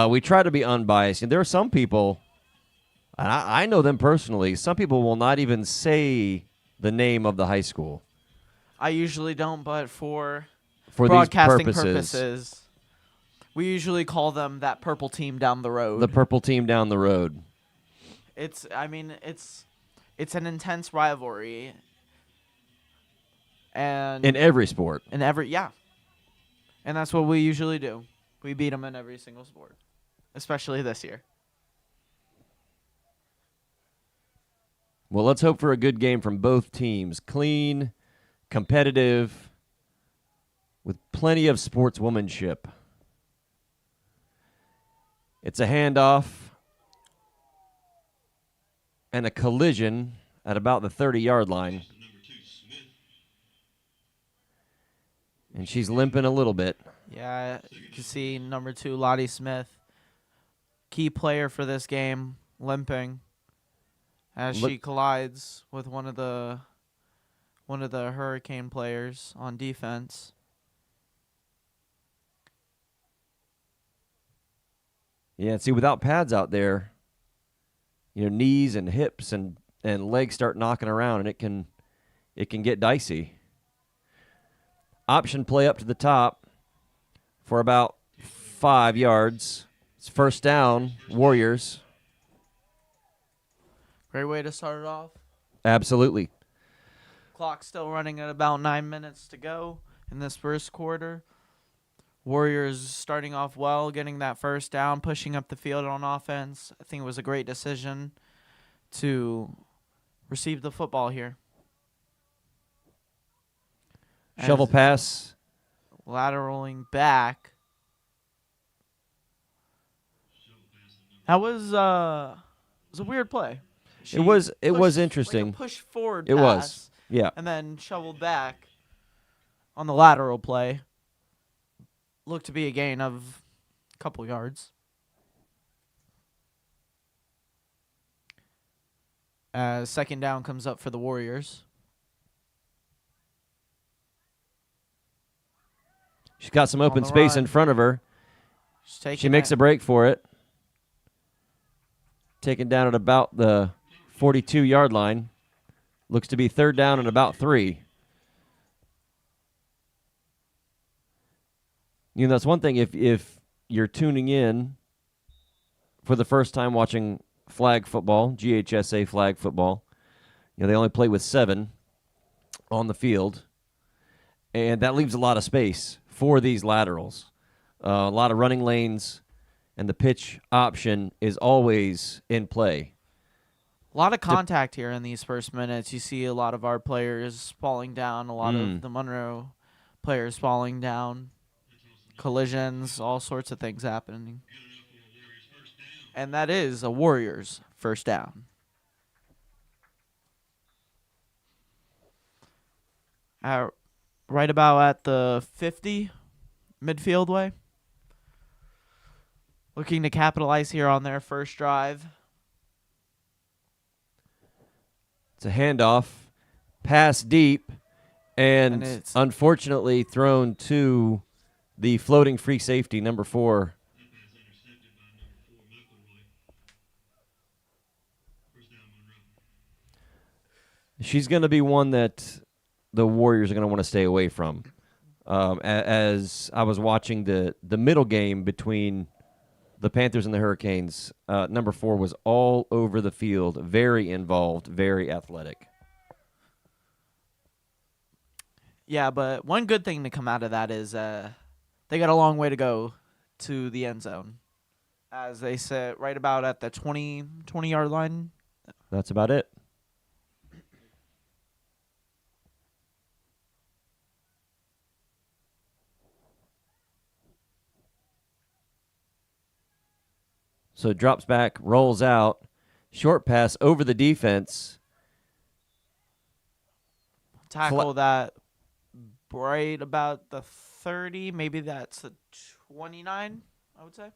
We try to be unbiased, and there are some people, and I know them personally, some people will not even say the name of the high school. I usually don't, but for these broadcasting purposes, we usually call them that purple team down the road. the purple team down the road. It's an intense rivalry. And In every sport. And that's what we usually do. We beat them in every single sport, especially this year. Well, let's hope for a good game from both teams. Clean, competitive, with plenty of sportswomanship. It's a handoff and a collision at about the 30-yard line. And she's limping a little bit. Yeah, you can see number 2, Lottie Smith, key player for this game, limping as she collides with one of the Hurricane players on defense. Yeah, see, without pads out there, knees and hips and legs start knocking around, and it can get dicey. Option play up to the top for about 5 yards. It's first down, Warriors. Great way to start it off. Absolutely. Clock still running at about 9 minutes to go in this first quarter. Warriors starting off well, getting that first down, pushing up the field on offense. I think it was a great decision to receive the football here. Shovel pass. Lateraling back. That was a weird play. It was interesting. Like a push forward it pass, was. Yeah. And then shoveled back on the lateral play. Looked to be a gain of a couple yards. As second down comes up for the Warriors. She's got some open space in front of her. She makes a break for it. Taken down at about the 42-yard line. Looks to be third down and about 3. That's one thing if you're tuning in for the first time watching flag football, GHSA flag football. They only play with 7 on the field, and that leaves a lot of space for these laterals. A lot of running lanes, and the pitch option is always in play. A lot of contact here in these first minutes. You see a lot of our players falling down, a lot of the Monroe players falling down, collisions, all sorts of things happening. And that is a Warriors first down. Right about at the 50 midfield way. Looking to capitalize here on their first drive. It's a handoff, pass deep, and it's unfortunately thrown to the floating free safety, number 4. She's going to be one that the Warriors are going to want to stay away from. As I was watching the middle game between the Panthers and the Hurricanes, number 4 was all over the field, very involved, very athletic. Yeah, but one good thing to come out of that is they got a long way to go to the end zone. As they sit right about at the 20-yard line. That's about it. So it drops back, rolls out, short pass over the defense. Tackle that right about the 30, maybe that's a 29, I would say.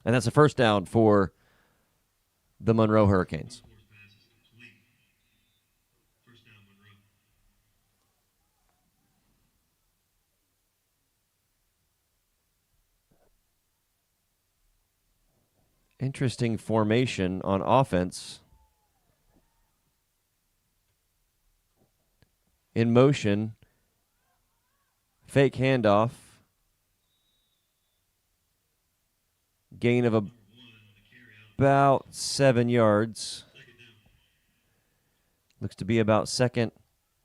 And that's a first down for the Monroe Hurricanes. Force pass is complete. First down, Monroe. Interesting formation on offense. In motion, fake handoff, gain of about 7 yards. Looks to be about 2nd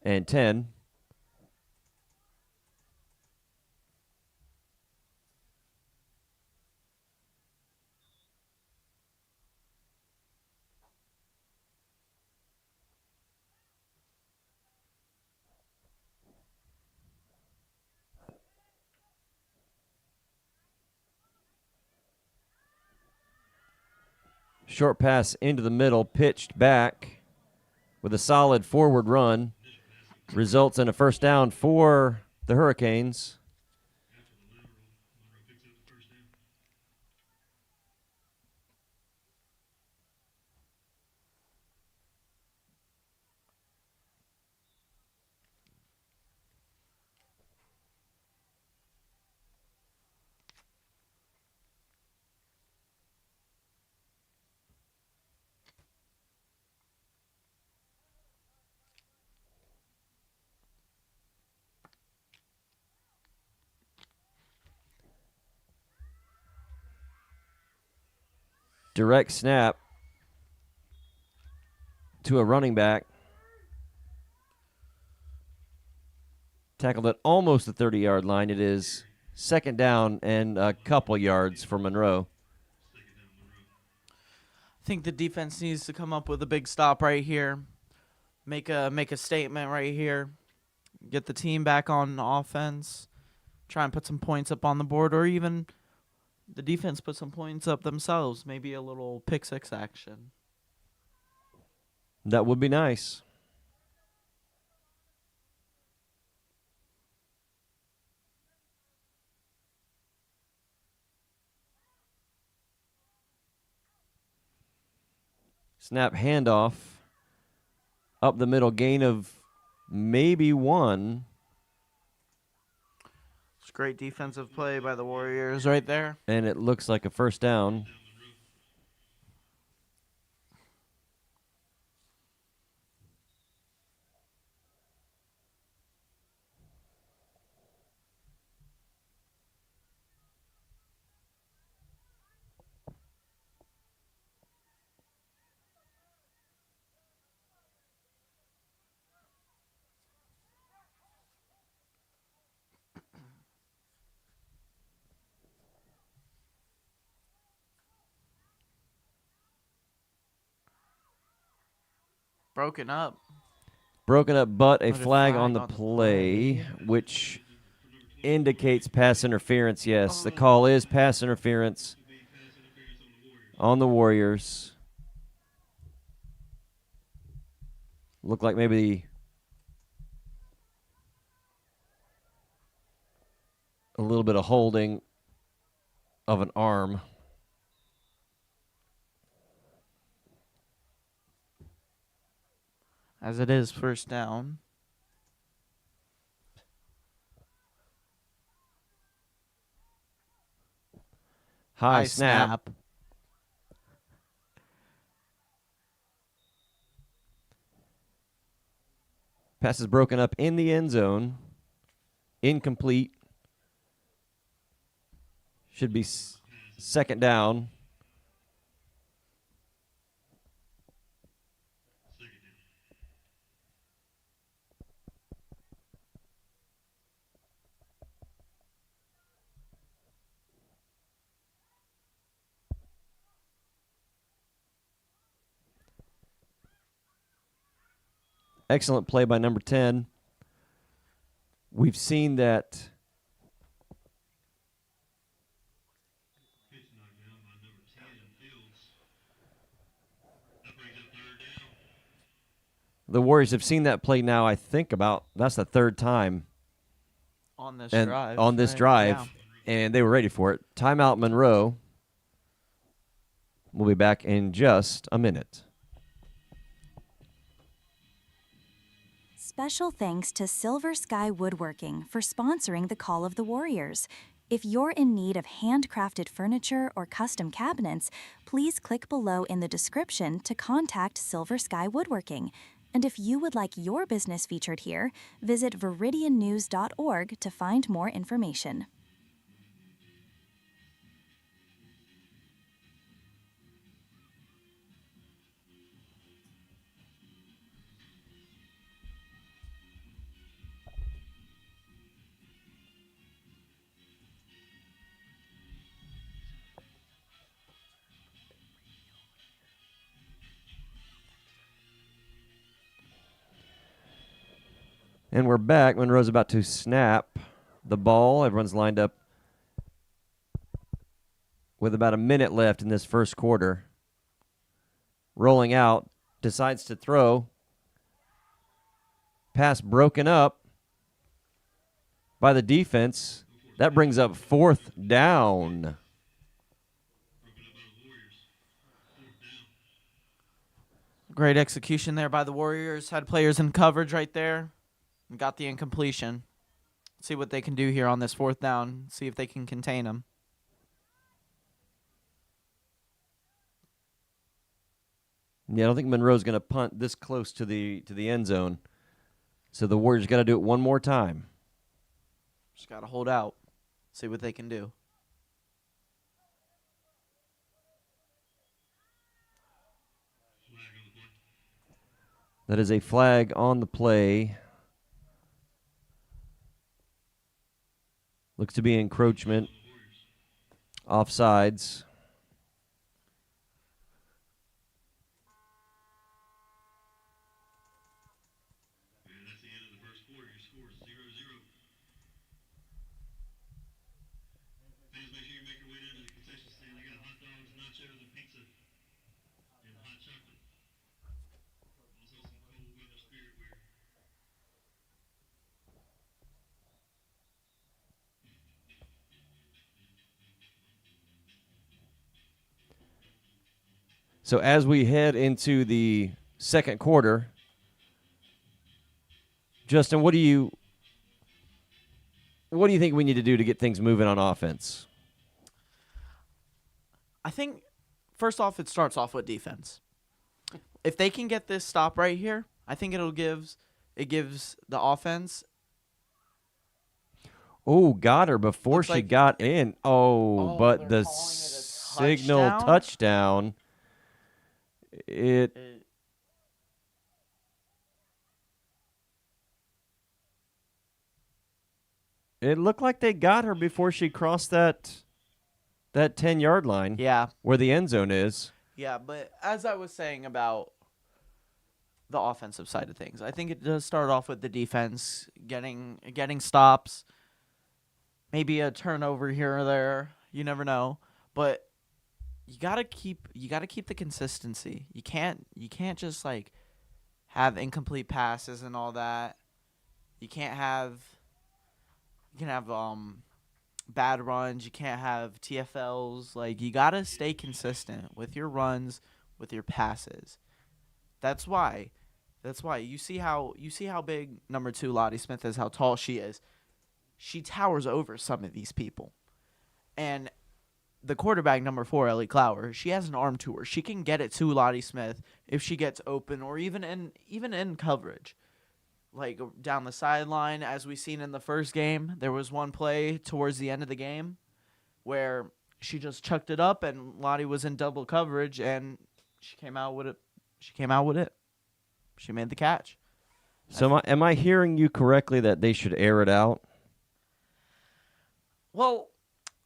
and 10. Short pass into the middle, pitched back with a solid forward run. Results in a first down for the Hurricanes. After the lateral, Monroe picks up the first down. Direct snap to a running back. Tackled at almost the 30-yard line. It is second down and a couple yards for Monroe. I think the defense needs to come up with a big stop right here. Make a statement right here. Get the team back on offense. Try and put some points up on the board, or even the defense put some points up themselves. Maybe a little pick six action. That would be nice. Snap handoff. Up the middle, gain of maybe 1. It's great defensive play by the Warriors right there. And it looks like a first down. Broken up. Broken up, but a But a flag flag on the on the play, which indicates pass interference. Yes, the call is pass interference on the Warriors. Looked like maybe a little bit of holding of an arm. As it is first down. High snap. Pass is broken up in the end zone. Incomplete. Should be second down. Excellent play by number 10. We've seen that Pitch knocked down by number 10, Fields. That brings up third down. the Warriors have seen that play now, I think that's the third time On this and drive. on this right? drive, Yeah. and they were ready for it. Timeout, Monroe. We'll be back in just a minute. Special thanks to Silver Sky Woodworking for sponsoring the Call of the Warriors. If you're in need of handcrafted furniture or custom cabinets, please click below in the description to contact Silver Sky Woodworking. And if you would like your business featured here, visit viridiannews.org to find more information. And we're back. Monroe's about to snap the ball. Everyone's lined up with about a minute left in this first quarter. Rolling out, decides to throw. Pass broken up by the defense. That brings up fourth down. Broken up by the Warriors. Fourth down. Great execution there by the Warriors. Had players in coverage right there. And got the incompletion. See what they can do here on this fourth down. See if they can contain them. Yeah, I don't think Monroe's going to punt this close to the end zone. So the Warriors got to do it one more time. Just got to hold out. See what they can do. Flag on the play. That is a flag on the play. Looks to be encroachment. Offsides. And that's the end of the first quarter. Your score is 0-0. Fans, make sure you make your way down to the concession stand. They got hot dogs, nachos, and pizza, and hot chocolate. Also some cold weather spirit wear. So as we head into the second quarter, Justin, what do you think we need to do to get things moving on offense? I think, first off, it starts off with defense. If they can get this stop right here, I think it gives the offense. Oh, got her before Looks she like- got in. Oh, but they're the calling it a signal touchdown. It looked like they got her before she crossed that 10-yard line. Yeah. Where the end zone is. Yeah, but as I was saying about the offensive side of things, I think it does start off with the defense getting stops, maybe a turnover here or there. You never know, but you gotta keep the consistency. You can't just like have incomplete passes and all that. You can have bad runs. You can't have TFLs. Like, you gotta stay consistent with your runs, with your passes. That's why you see how big number 2 Lottie Smith is, how tall she is. She towers over some of these people. And the quarterback, number 4, Ellie Clower, she has an arm to her. She can get it to Lottie Smith if she gets open or even in coverage. like down the sideline, as we seen in the first game. There was one play towards the end of the game where she just chucked it up, and Lottie was in double coverage, and she came out with it. She made the catch. So am I hearing you correctly that they should air it out? Well,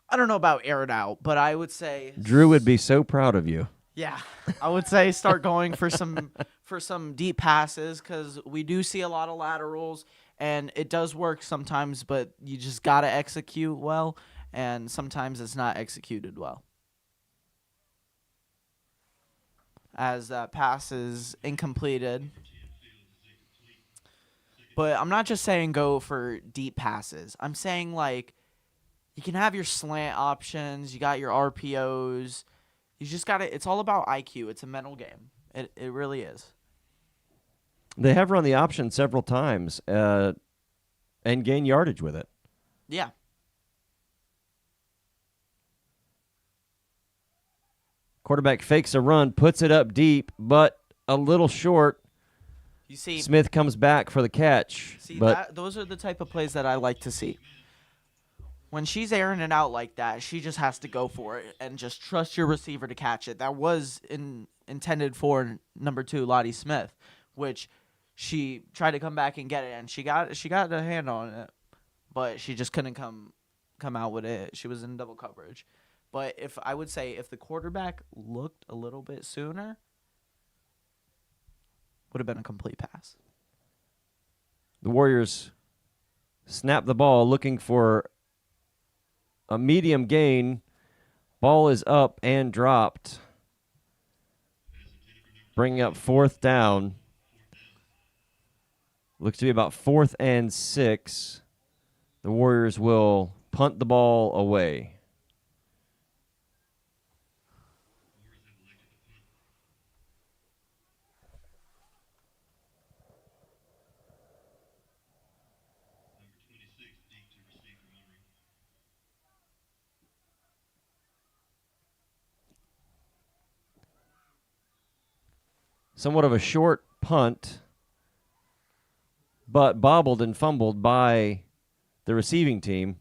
I don't know about air it out, but I would say Drew would be so proud of you. yeah, I would say start going for some deep passes, because we do see a lot of laterals, and it does work sometimes, but you just got to execute well, and sometimes it's not executed well. As that pass is incompleted. But I'm not just saying go for deep passes. I'm saying, like, you can have your slant options, you got your RPOs. You just got to, it's all about IQ. It's a mental game. It really is. They have run the option several times and gain yardage with it. Yeah. Quarterback fakes a run, puts it up deep, but a little short. You see, Smith comes back for the catch. But those are the type of plays that I like to see. When she's airing it out like that, she just has to go for it and just trust your receiver to catch it. That was intended for number 2, Lottie Smith, which she tried to come back and get it, and she got a hand on it, but she just couldn't come out with it. She was in double coverage. But if the quarterback looked a little bit sooner, would have been a complete pass. The Warriors snap the ball looking for a medium gain. Ball is up and dropped. Bringing up 4th down. Looks to be about 4th and 6. The Warriors will punt the ball away. Somewhat of a short punt, but bobbled and fumbled by the receiving team.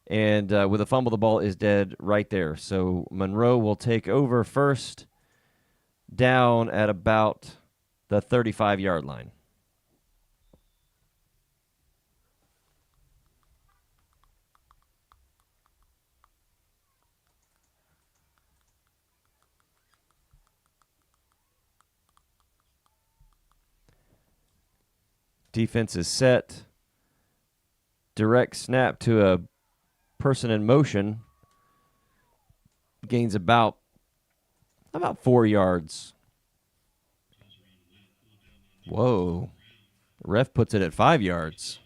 And with a fumble, the ball is dead right there. So Monroe will take over first down at about the 35-yard line. Defense is set. Direct snap to a person in motion. Gains about 4 yards. Whoa. The ref puts it at 5 yards.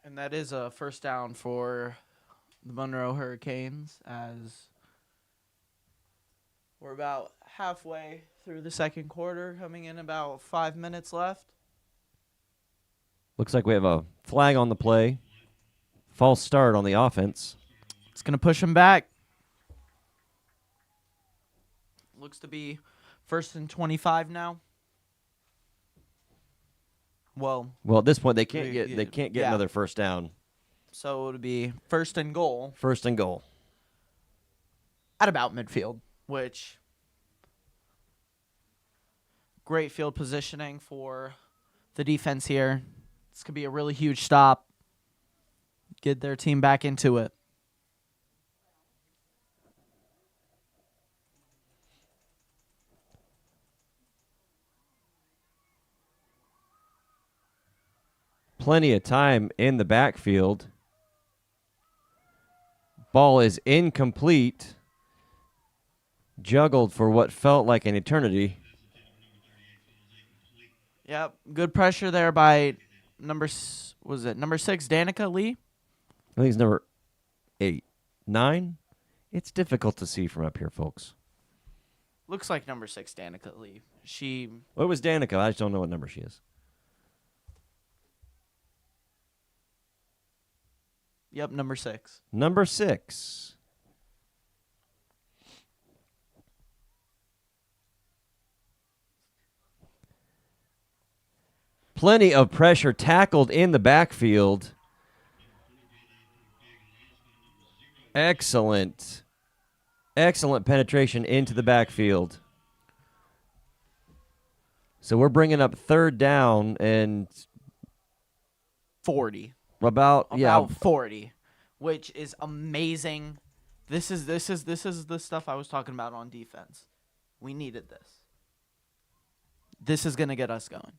And that is a first down for the Monroe Hurricanes, as we're about halfway through the second quarter, coming in about 5 minutes left. Looks like we have a flag on the play. False start on the offense. It's going to push them back. Looks to be 1st and 25 now. Well, at this point they can't get yeah. another first down. So it would be 1st and goal. 1st and goal. At about midfield, which great field positioning for the defense here. This could be a really huge stop. Get their team back into it. Plenty of time in the backfield. Ball is incomplete. Juggled for what felt like an eternity. Yep, good pressure there by number 6, Danica Lee? I think it's number 8. 9? It's difficult to see from up here, folks. Looks like number 6, Danica Lee. Well, it was Danica. I just don't know what number she is. Yep, number 6. Number 6. Plenty of pressure tackled in the backfield. Excellent penetration into the backfield. So we're bringing up 3rd down and 40. about 40, which is amazing. This is the stuff I was talking about on defense. We needed this. This is going to get us going.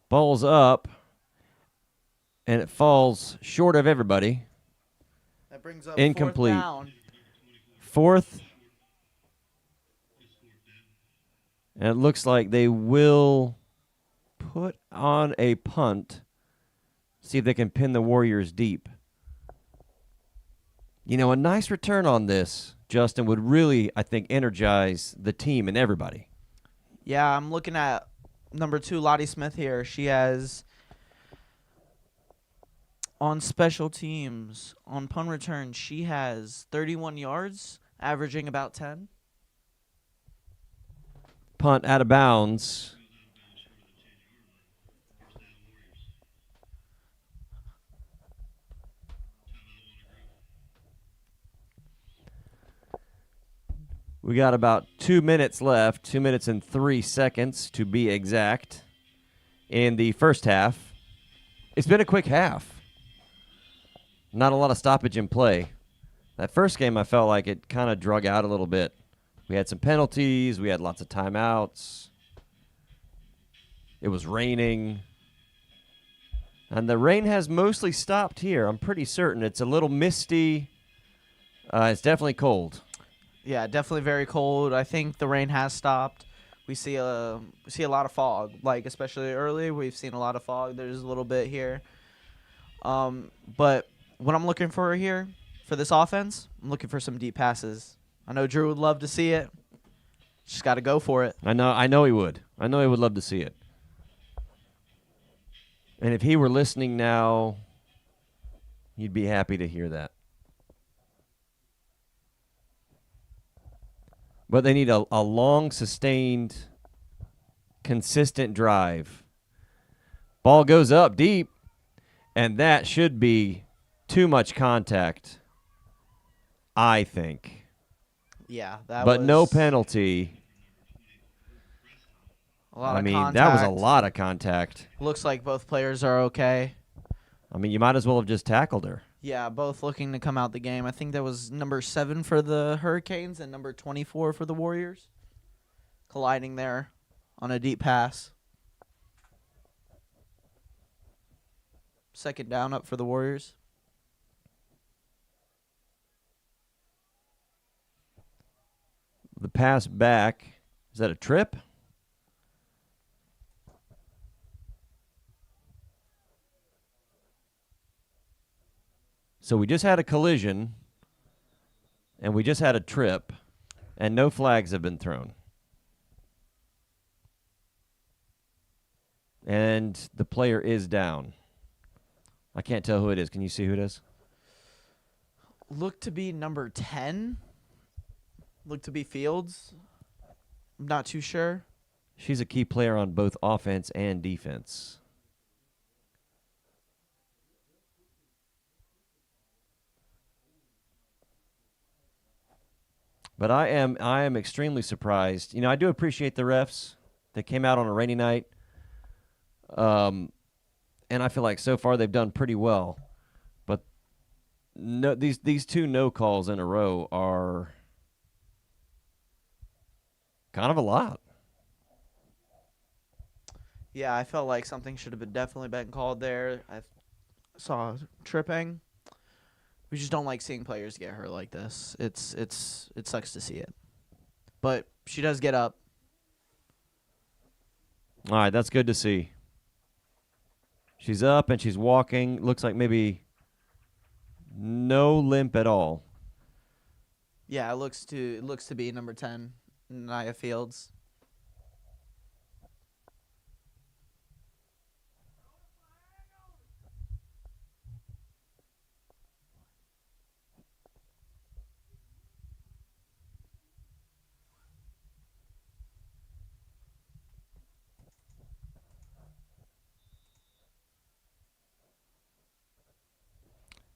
ball's up, and it falls short of everybody. That brings up Incomplete. 4th down. 4th. And it looks like they will put on a punt, see if they can pin the Warriors deep. You know, a nice return on this, Justin, would really, I think, energize the team and everybody. Yeah, I'm looking at number 2, Lottie Smith here. She has, on special teams, on punt return, she has 31 yards, averaging about 10. Punt out of bounds. We got about 2 minutes left, 2 minutes and 3 seconds to be exact, in the first half. It's been a quick half. Not a lot of stoppage in play. That first game, I felt like it kind of drug out a little bit. We had some penalties. We had lots of timeouts. It was raining. And the rain has mostly stopped here. I'm pretty certain. It's a little misty. It's definitely cold. Yeah, definitely very cold. I think the rain has stopped. We see a lot of fog, like especially early. We've seen a lot of fog. There's a little bit here. But what I'm looking for here for this offense, I'm looking for some deep passes. I know Drew would love to see it. Just got to go for it. I know he would. I know he would love to see it. And if he were listening now, he'd be happy to hear that. But they need a long, sustained, consistent drive. Ball goes up deep, and that should be too much contact, I think. Yeah, but no penalty. A lot of contact. That was a lot of contact. Looks like both players are okay. I mean, you might as well have just tackled her. Yeah, both looking to come out the game. I think that was number 7 for the Hurricanes and number 24 for the Warriors. Colliding there on a deep pass. 2nd down up for the Warriors. The pass back. Is that a trip? So we just had a collision, and we just had a trip, and no flags have been thrown. And the player is down. I can't tell who it is. Can you see who it is? Look to be number 10. Look to be Fields. I'm not too sure. She's a key player on both offense and defense. But I am extremely surprised. You know, I do appreciate the refs. They came out on a rainy night. And I feel like so far they've done pretty well. But no, these 2 no calls in a row are kind of a lot. Yeah, I felt like something should have definitely been called there. I saw tripping. We just don't like seeing players get hurt like this. It sucks to see it. But she does get up. All right, that's good to see. She's up and she's walking. Looks like maybe no limp at all. Yeah, it looks to be number 10, Nia Fields.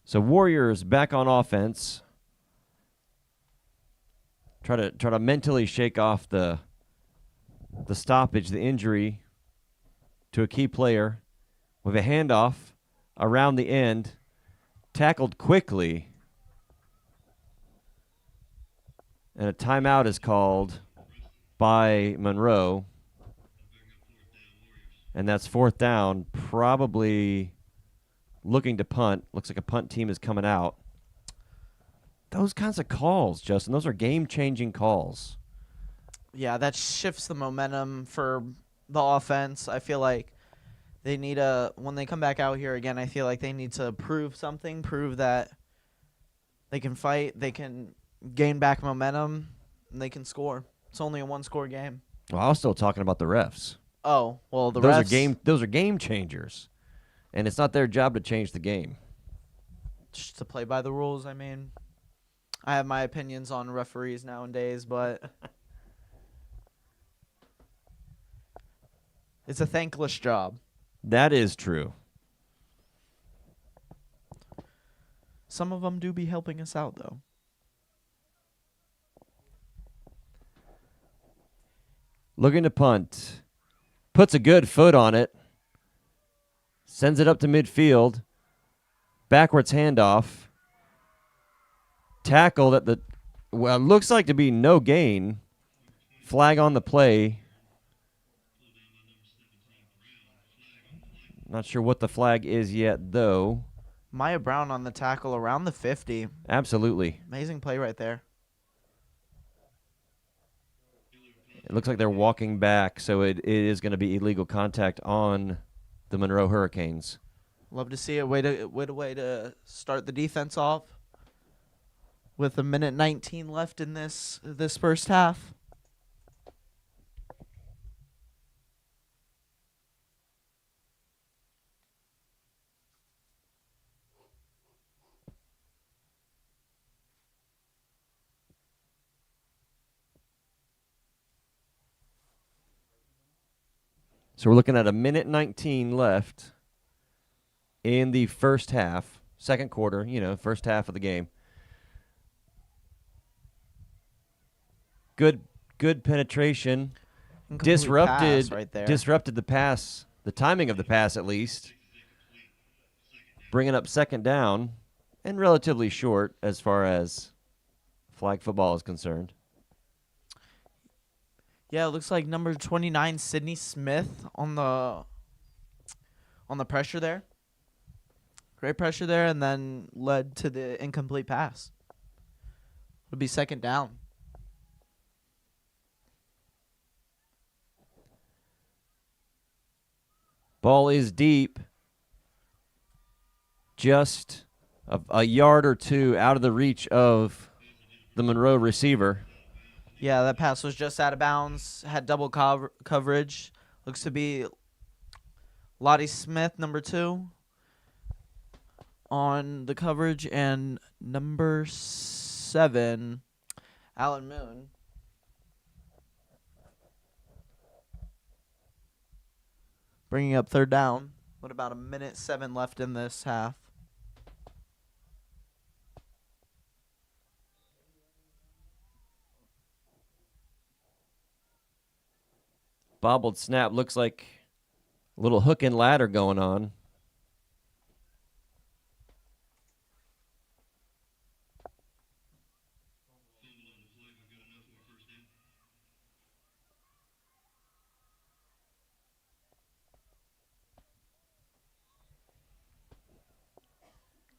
So Warriors back on offense. Try to mentally shake off the stoppage, the injury to a key player with a handoff around the end, tackled quickly, and a timeout is called by Monroe, and that's 4th down, probably looking to punt. Looks like a punt team is coming out. Those kinds of calls, Justin, those are game-changing calls. Yeah, that shifts the momentum for the offense. I feel like they need when they come back out here again, I feel like they need to prove something, prove that they can fight, they can gain back momentum, and they can score. It's only a one-score game. Well, I was still talking about the refs. Oh, well, those refs... Those are game changers, and it's not their job to change the game. Just to play by the rules, I mean. I have my opinions on referees nowadays, but it's a thankless job. That is true. Some of them do be helping us out, though. Looking to punt. Puts a good foot on it. Sends it up to midfield. Backwards handoff. Tackled at the, well, looks like to be no gain. Flag on the play. Not sure what the flag is yet, though. Maya Brown on the tackle around the 50. Absolutely. Amazing play right there. It looks like they're walking back, so it is going to be illegal contact on the Monroe Hurricanes. Love to see it. Way to start the defense off. With 1:19 left in this first half. So we're looking at 1:19 left in the first half, second quarter, first half of the game. Good penetration. Disrupted right there. Disrupted the pass, the timing of the pass at least. Bringing up 2nd down and relatively short as far as flag football is concerned. Yeah, it looks like number 29, Sydney Smith on the pressure there. Great pressure there, and then led to the incomplete pass. It'll be 2nd down. Ball is deep. Just a yard or two out of the reach of the Monroe receiver. Yeah, that pass was just out of bounds. Had double coverage. Looks to be Lottie Smith, number 2, on the coverage, and number 7, Alan Moon. Bringing up 3rd down. With about 1:07 left in this half. Bobbled snap. Looks like a little hook and ladder going on.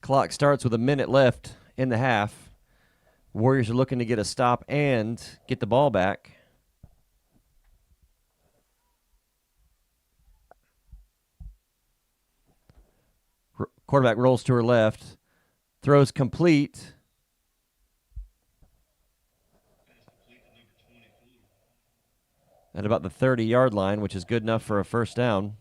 Clock starts with 1 minute left in the half. Warriors are looking to get a stop and get the ball back. Quarterback rolls to her left. Throws complete. At about the 30-yard line, which is good enough for a first down.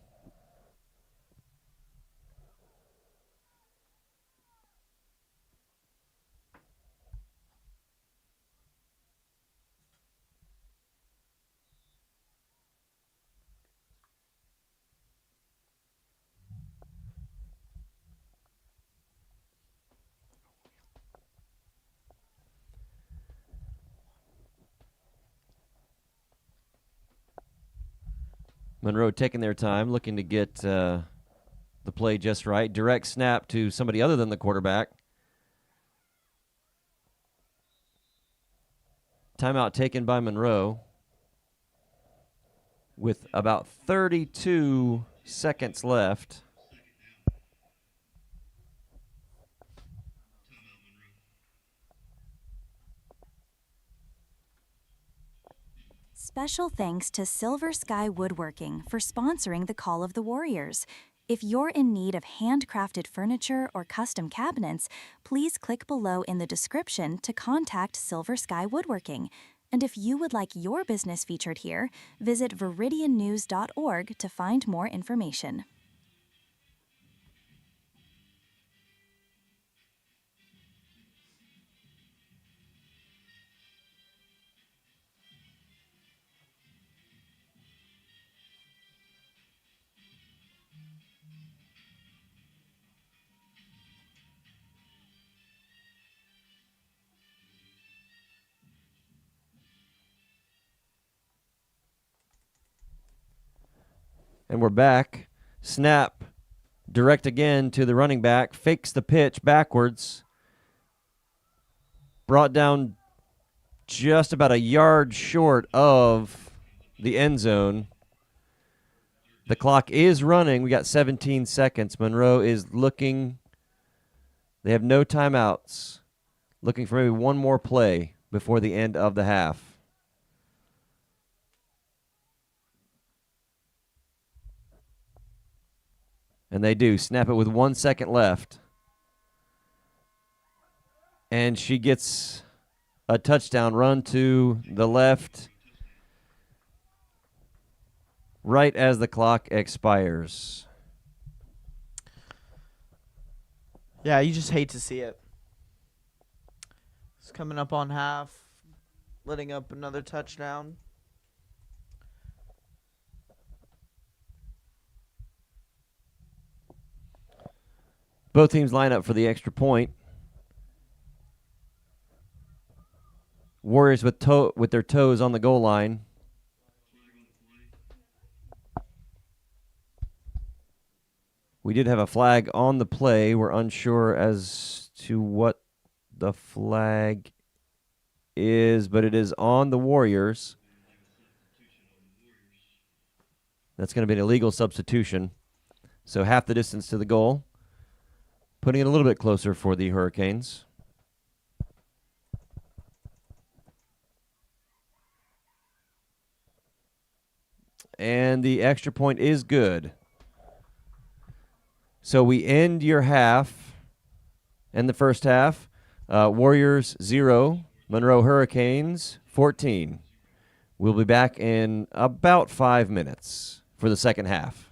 Monroe taking their time, looking to get the play just right. Direct snap to somebody other than the quarterback. Timeout taken by Monroe with about 32 seconds left. Special thanks to Silver Sky Woodworking for sponsoring the Call of the Warriors. If you're in need of handcrafted furniture or custom cabinets, please click below in the description to contact Silver Sky Woodworking. And if you would like your business featured here, visit viridiannews.org to find more information. And we're back. Snap. Direct again to the running back. Fakes the pitch backwards. Brought down just about a yard short of the end zone. The clock is running. We got 17 seconds. Monroe is looking. They have no timeouts. Looking for maybe one more play before the end of the half. And they do. Snap it with 1 second left. And she gets a touchdown run to the left right as the clock expires. Yeah, you just hate to see it. It's coming up on half, letting up another touchdown. Both teams line up for the extra point. Warriors with their toes on the goal line. We did have a flag on the play. We're unsure as to what the flag is, but it is on the Warriors. That's going to be an illegal substitution. So half the distance to the goal. Putting it a little bit closer for the Hurricanes. And the extra point is good. So we end your half and the first half. Warriors 0, Monroe Hurricanes 14. We'll be back in about 5 minutes for the second half.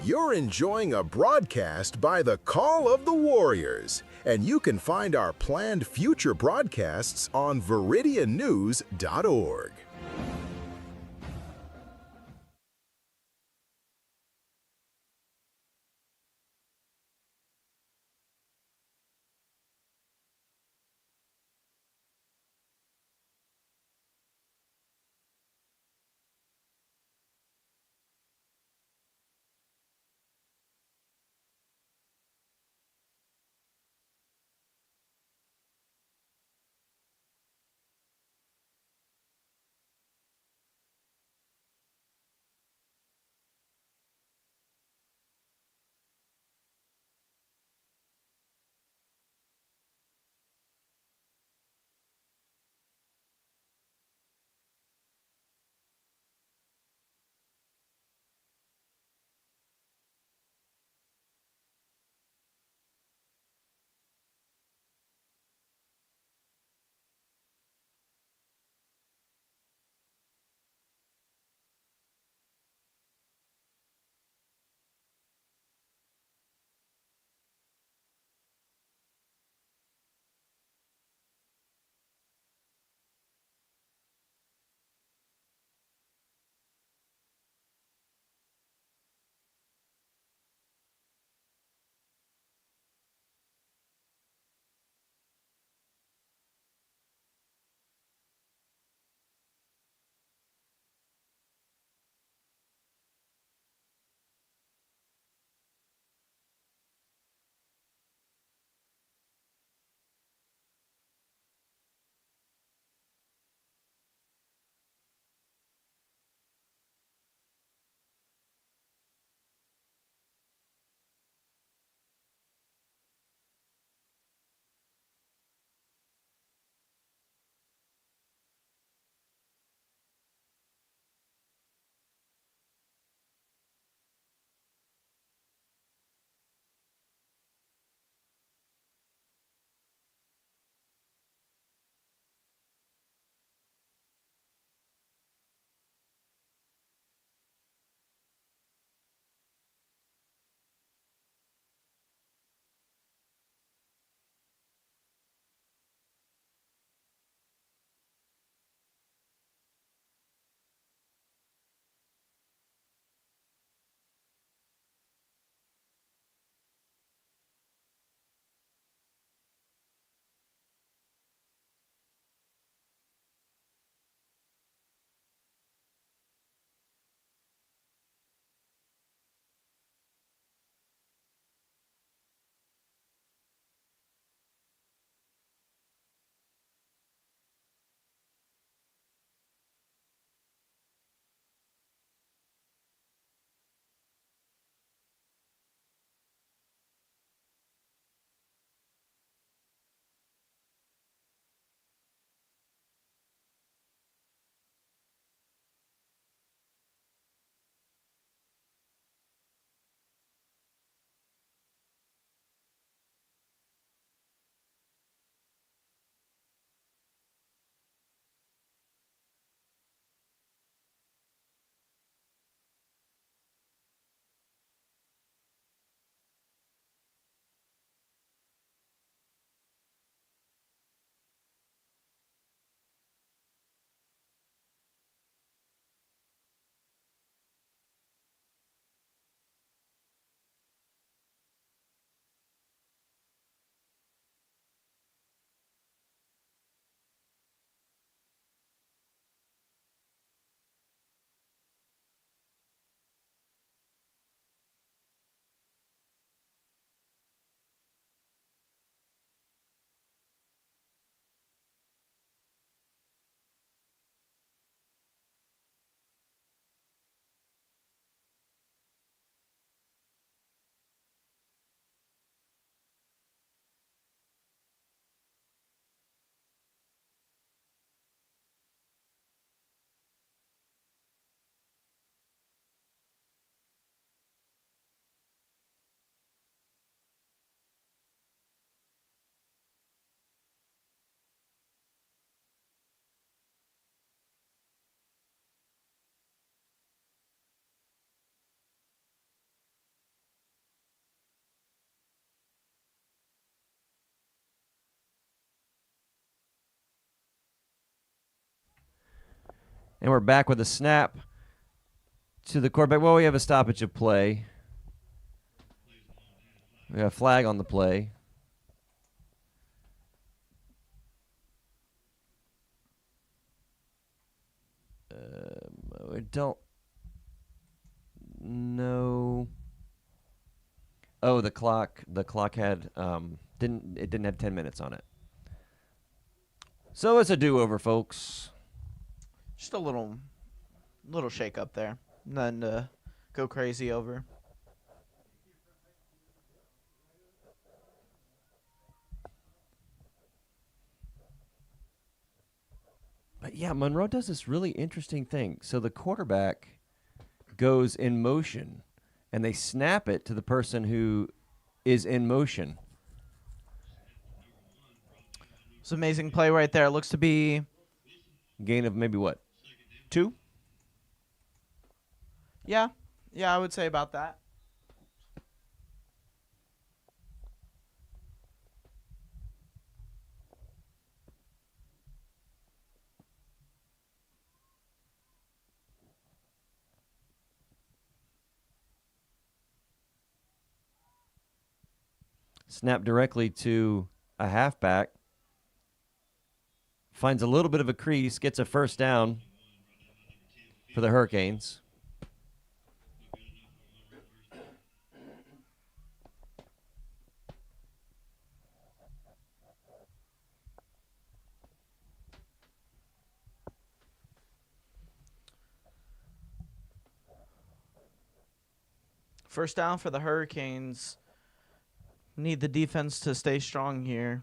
You're enjoying a broadcast by the Call of the Warriors, and you can find our planned future broadcasts on viridiannews.org. And we're back with a snap to the quarterback. Well, we have a stoppage of play. We have a flag on the play. We don't know. Oh, the clock had didn't have 10 minutes on it. So it's a do-over, folks. Just a little shake up there. Nothing to go crazy over. But yeah, Monroe does this really interesting thing. So the quarterback goes in motion, and they snap it to the person who is in motion. It's an amazing play right there. It looks to be Gain of maybe what? 2? yeah, I would say about that. Snap directly to a halfback. Finds a little bit of a crease, gets a first down for the Hurricanes. First down for the Hurricanes. Need the defense to stay strong here,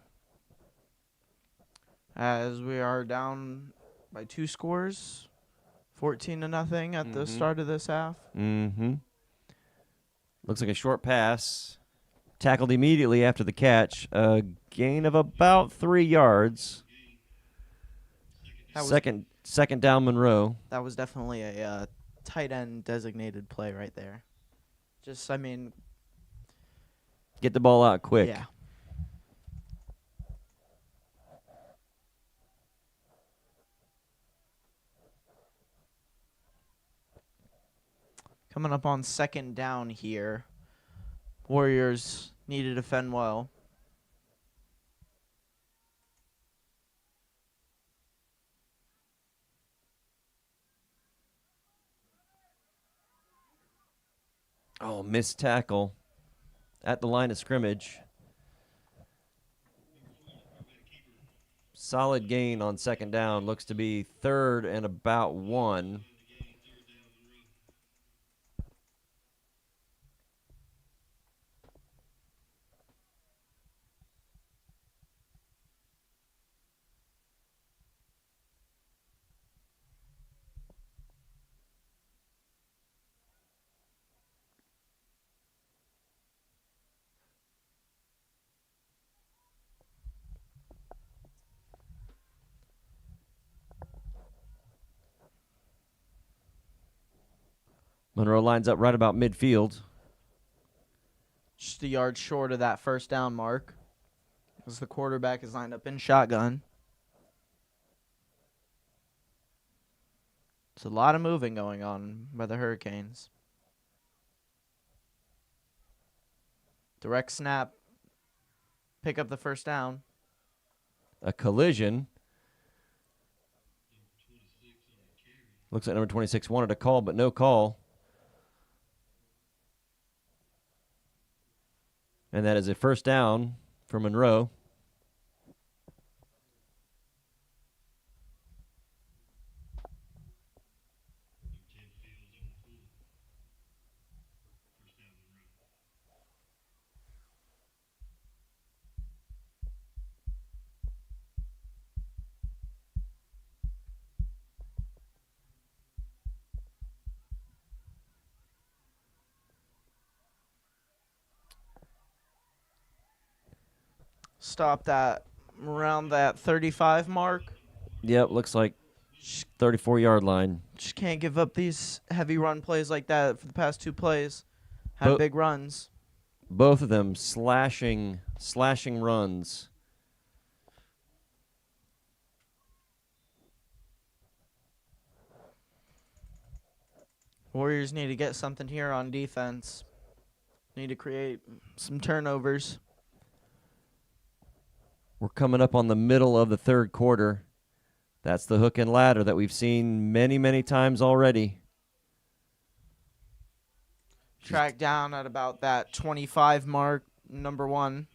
as we are down by 2 scores, 14-0 at the start of this half. Mm-hmm. Looks like a short pass. Tackled immediately after the catch. A gain of about 3 yards. Second down, Monroe. That was definitely a tight end designated play right there. Just, I mean, Get the ball out quick. yeah. Coming up on second down here. Warriors need to defend well. Oh, missed tackle at the line of scrimmage. Solid gain on second down. Looks to be 3rd and about 1. Monroe lines up right about midfield. Just a yard short of that first down mark, as the quarterback is lined up in shotgun. It's a lot of moving going on by the Hurricanes. Direct snap. Pick up the first down. A collision. Looks like number 26 wanted a call, but no call. And that is a first down for Monroe. Stop that around that 35 mark. Yep, looks like 34-yard line. Just can't give up these heavy run plays like that for the past 2 plays. Had big runs. Both of them slashing runs. Warriors need to get something here on defense. Need to create some turnovers. We're coming up on the middle of the third quarter. That's the hook and ladder that we've seen many, many times already. Track down at about that 25 mark, number 1.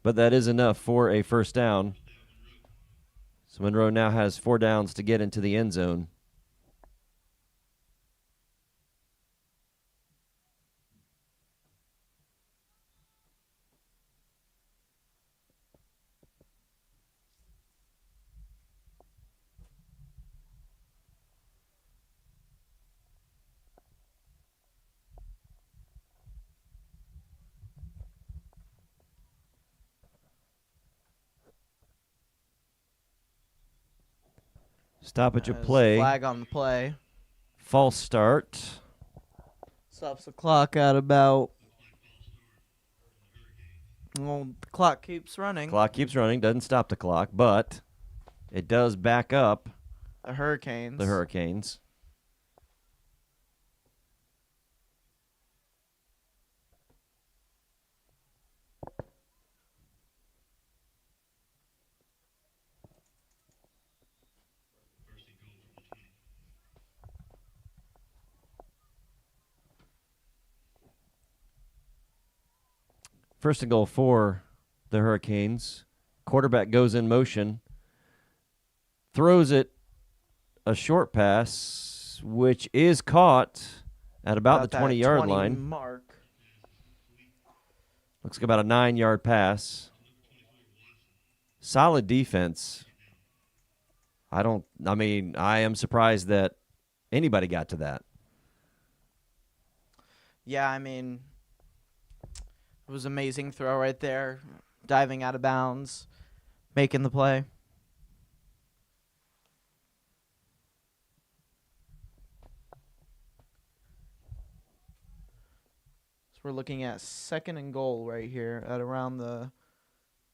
But that is enough for a first down. So Monroe now has 4 downs to get into the end zone. Stoppage of There's play. Flag on the play. False start. Stops the clock at about. Well, the clock keeps running. Clock keeps running, doesn't stop the clock, but it does back up The Hurricanes. the Hurricanes. First and goal for the Hurricanes. Quarterback goes in motion. Throws it a short pass, which is caught at about the that 20-yard 20 line. mark. Looks like about a 9-yard pass. Solid defense. I am surprised that anybody got to that. Yeah, I mean, it was an amazing throw right there. Diving out of bounds, making the play. So we're looking at second and goal right here at around the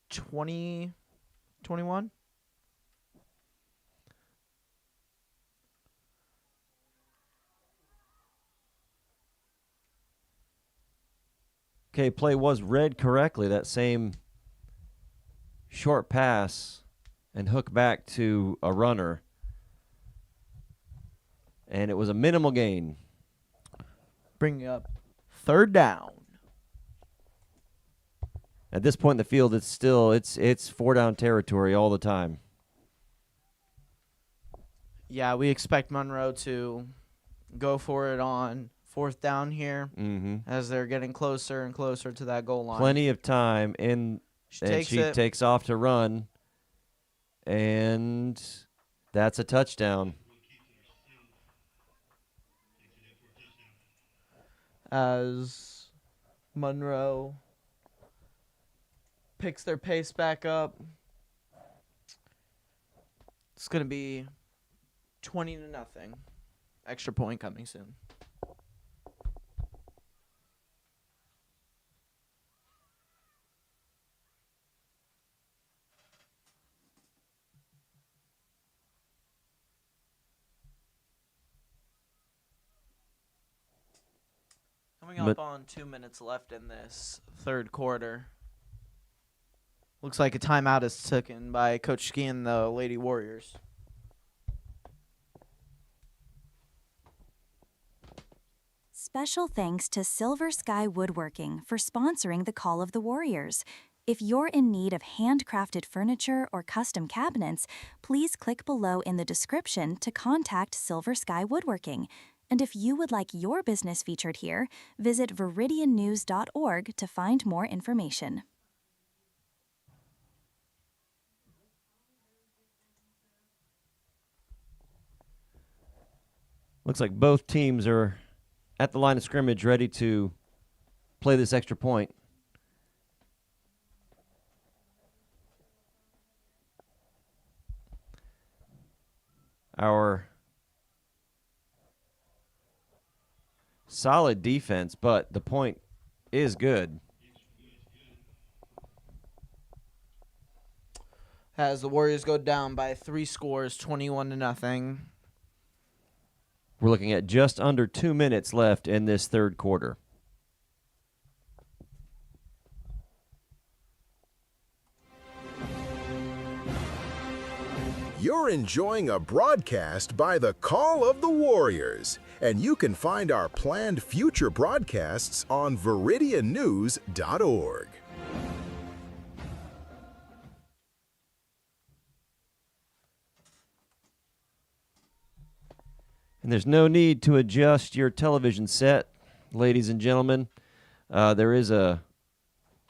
20, 21. Okay, play was read correctly. That same short pass and hook back to a runner. And it was a minimal gain. Bringing up third down. At this point in the field, it's 4-down territory all the time. Yeah, we expect Monroe to go for it on fourth down here as they're getting closer and closer to that goal line. Plenty of time, and she takes off to run, and that's a touchdown. As Monroe picks their pace back up. It's going to be 20-0. Extra point coming soon. Coming up on 2 minutes left in this third quarter. Looks like a timeout is taken by Coach Ski and the Lady Warriors. Special thanks to Silver Sky Woodworking for sponsoring the Call of the Warriors. If you're in need of handcrafted furniture or custom cabinets, please click below in the description to contact Silver Sky Woodworking. And if you would like your business featured here, visit viridiannews.org to find more information. Looks like both teams are at the line of scrimmage ready to play this extra point. Our solid defense, but the point is good. As the Warriors go down by 3 scores, 21-0. We're looking at just under 2 minutes left in this third quarter. You're enjoying a broadcast by the Call of the Warriors, and you can find our planned future broadcasts on VIRIDIANnews.org. And there's no need to adjust your television set, ladies and gentlemen. There is a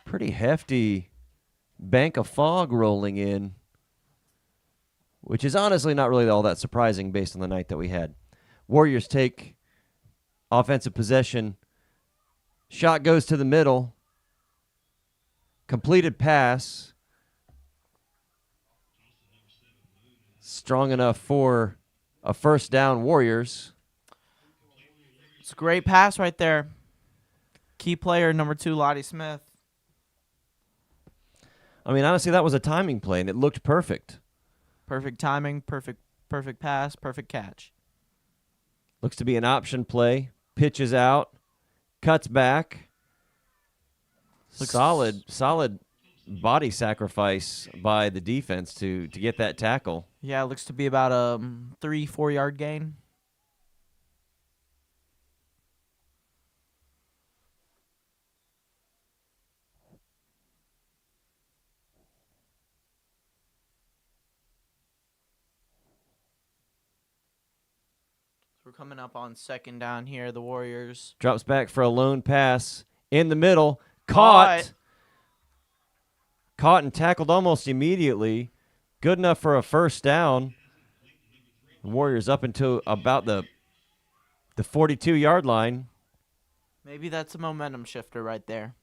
pretty hefty bank of fog rolling in, which is honestly not really all that surprising based on the night that we had. Warriors take offensive possession. Shot goes to the middle. Completed pass. Strong enough for a first down, Warriors. It's a great pass right there. Key player, number 2, Lottie Smith. I mean, honestly, that was a timing play, and it looked perfect. Perfect timing, perfect pass, perfect catch. Looks to be an option play. Pitches out. Cuts back. Solid body sacrifice by the defense to get that tackle. Yeah, it looks to be about a 3-4 yard gain. We're coming up on second down here, the Warriors. Drops back for a lone pass in the middle. Caught and tackled almost immediately. Good enough for a first down. The Warriors up into about the 42-yard line. Maybe that's a momentum shifter right there.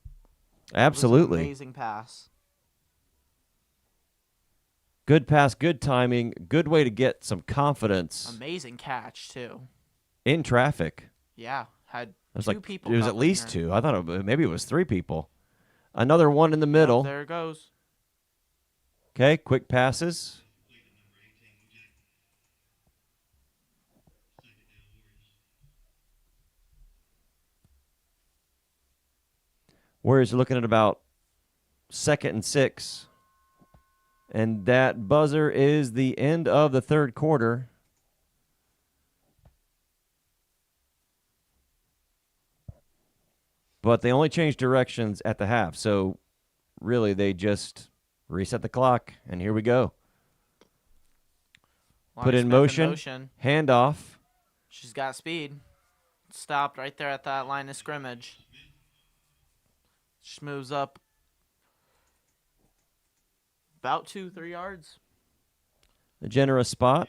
Absolutely. Amazing pass. Good pass, good timing, good way to get some confidence Amazing catch, too. in traffic. Yeah, had It was 2 people. It was at covering least her. 2. I thought maybe it was 3 people. Another one in the middle. There it goes. Okay, quick passes. Warriors are looking at about 2nd and 6. And that buzzer is the end of the third quarter. But they only changed directions at the half. So really they just reset the clock, and here we go. Put Lonnie in Smith motion. Handoff. She's got speed. Stopped right there at that line of scrimmage. She moves up about 2-3 yards. A generous spot.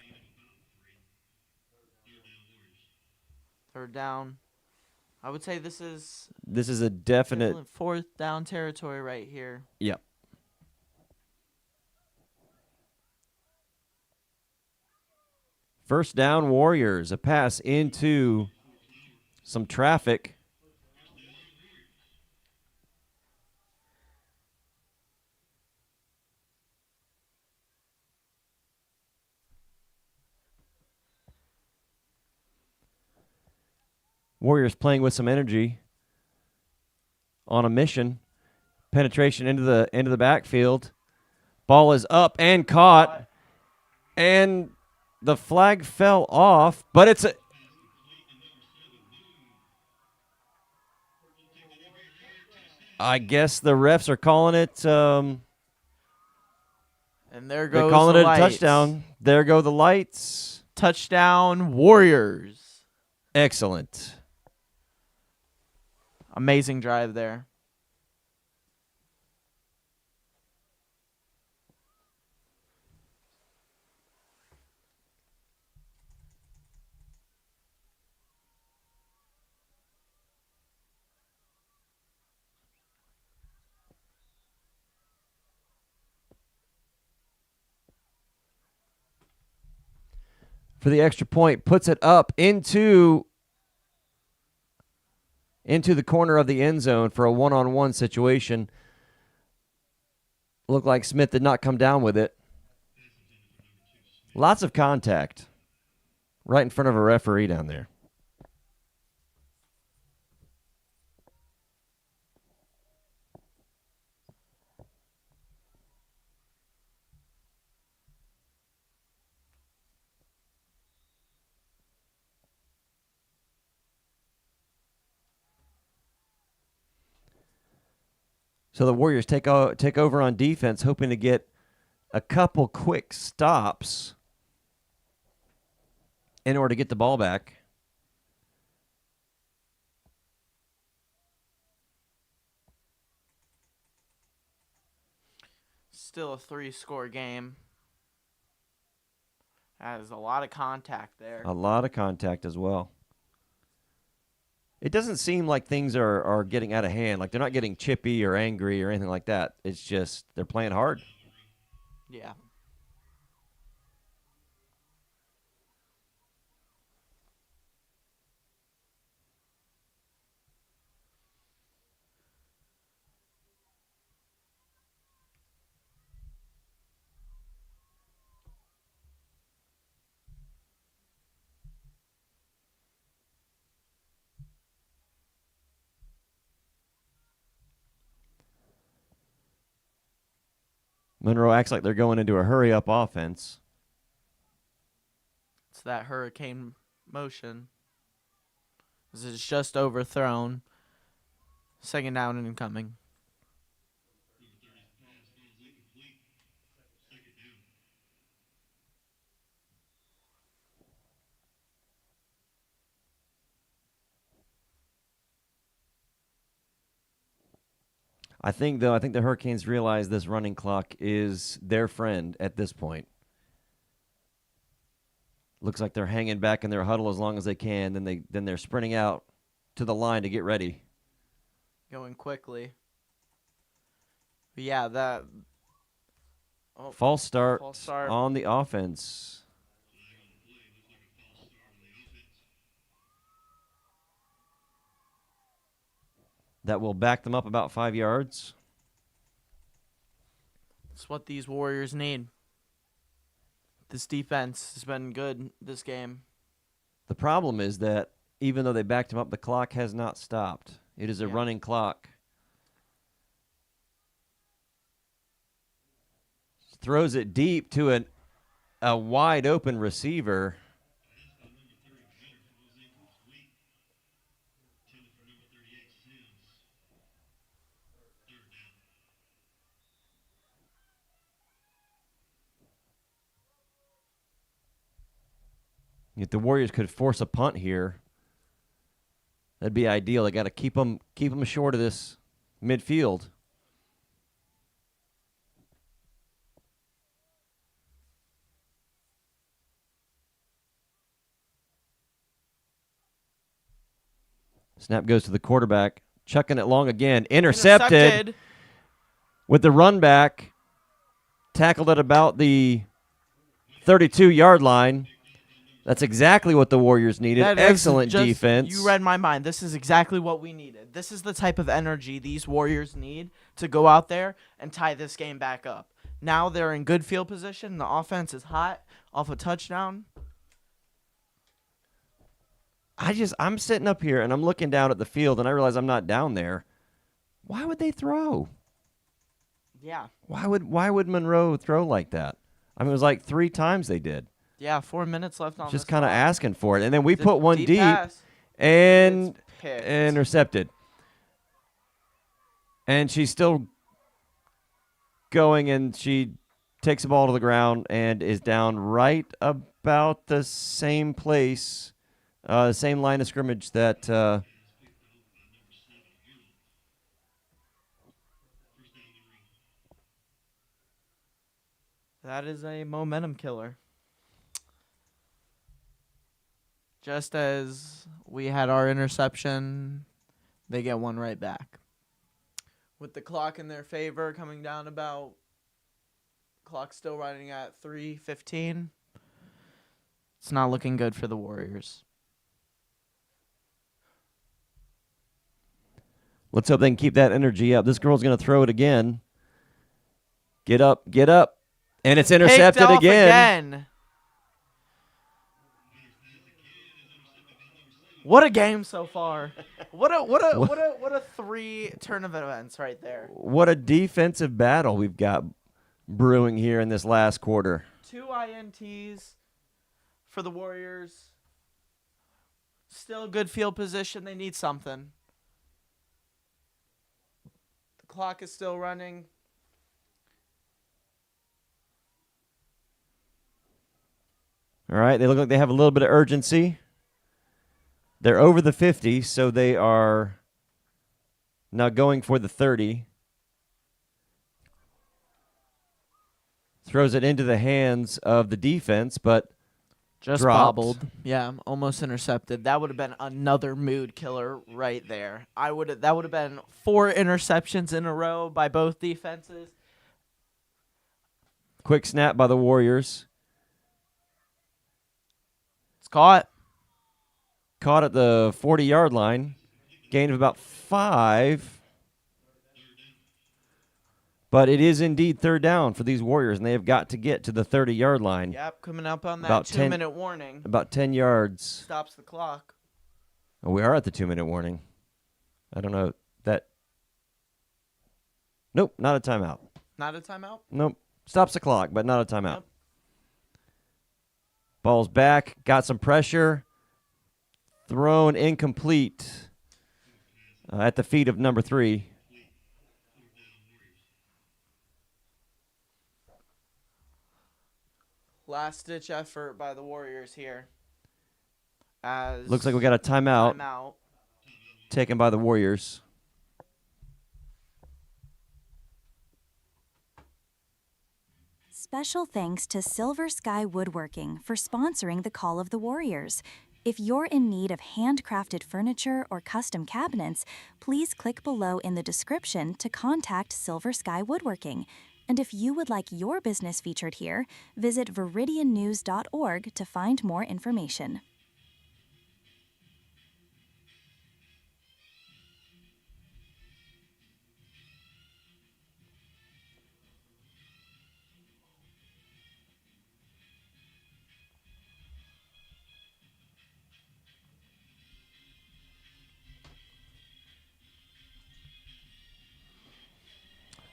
Third down. I would say this is A definite. fourth down territory right here. Yep. First down, Warriors. A pass into some traffic. Warriors playing with some energy on a mission. Penetration into the backfield. Ball is up and caught. And the flag fell off, but it's a I guess the refs are calling it And there goes they're calling the it a lights. touchdown. There go the lights. Touchdown, Warriors. Excellent. Amazing drive there. For the extra point, puts it up into the corner of the end zone for a one-on-one situation. Looked like Smith did not come down with it. Lots of contact. right in front of a referee down there. So the Warriors take over on defense, hoping to get a couple quick stops in order to get the ball back. Still a 3-score game. That is a lot of contact there. A lot of contact as well. It doesn't seem like things are getting out of hand. Like they're not getting chippy or angry or anything like that. It's just they're playing hard. Yeah. Monroe acts like they're going into a hurry-up offense. It's that hurricane motion. This is just overthrown. Second down and incoming. I think the Hurricanes realize this running clock is their friend at this point. Looks like they're hanging back in their huddle as long as they can. Then they're sprinting out to the line to get ready. Going quickly. But yeah, that. Oh, False start start. on the offense. That will back them up about 5 yards. It's what these Warriors need. This defense has been good this game. The problem is that even though they backed him up, the clock has not stopped. It is a running clock. Throws it deep to a wide open receiver. If the Warriors could force a punt here, that'd be ideal. They got to keep them short of this midfield. Snap goes to the quarterback, chucking it long again. Intercepted with the run back. Tackled at about the 32-yard line. That's exactly what the Warriors needed. Excellent defense. You read my mind. This is exactly what we needed. This is the type of energy these Warriors need to go out there and tie this game back up. Now they're in good field position. The offense is hot off a touchdown. I'm sitting up here and I'm looking down at the field and I realize I'm not down there. Why would they throw? Yeah. Why would Monroe throw like that? I mean, it was like 3 times they did. Yeah, 4 minutes left on just kind of asking for it. And then we put one deep pass. and intercepted. And she's still going, and she takes the ball to the ground and is down right about the same place, the same line of scrimmage that that is a momentum killer. Just as we had our interception, they get one right back. With the clock in their favor, coming down about, clock still running at 3:15. It's not looking good for the Warriors. Let's hope they can keep that energy up. This girl's going to throw it again. Get up. And it's intercepted again. What a game so far. What a 3 turn of events right there. What a defensive battle we've got brewing here in this last quarter. 2 INTs for the Warriors. Still good field position. They need something. The clock is still running. All right, they look like they have a little bit of urgency. They're over the 50, so they are now going for the 30. Throws it into the hands of the defense, but Just dropped. bobbled. Yeah, almost intercepted. That would have been another mood killer right there. That would have been 4 interceptions in a row by both defenses. Quick snap by the Warriors. It's caught. Caught at the 40-yard line. Gain of about 5. But it is indeed third down for these Warriors, and they have got to get to the 30-yard line. Yep, coming up on that About 2-minute warning. About 10 yards. Stops the clock. Oh, we are at the 2-minute warning. I don't know that. Nope, not a timeout. Not a timeout? Nope. Stops the clock, but not a timeout. Yep. Ball's back. Got some pressure. Thrown incomplete at the feet of number 3. Last-ditch effort by the Warriors here. As Looks like we got a timeout timeout. taken by the Warriors. Special thanks to Silver Sky Woodworking for sponsoring the Call of the Warriors. If you're in need of handcrafted furniture or custom cabinets, please click below in the description to contact Silver Sky Woodworking. And if you would like your business featured here, visit viridiannews.org to find more information.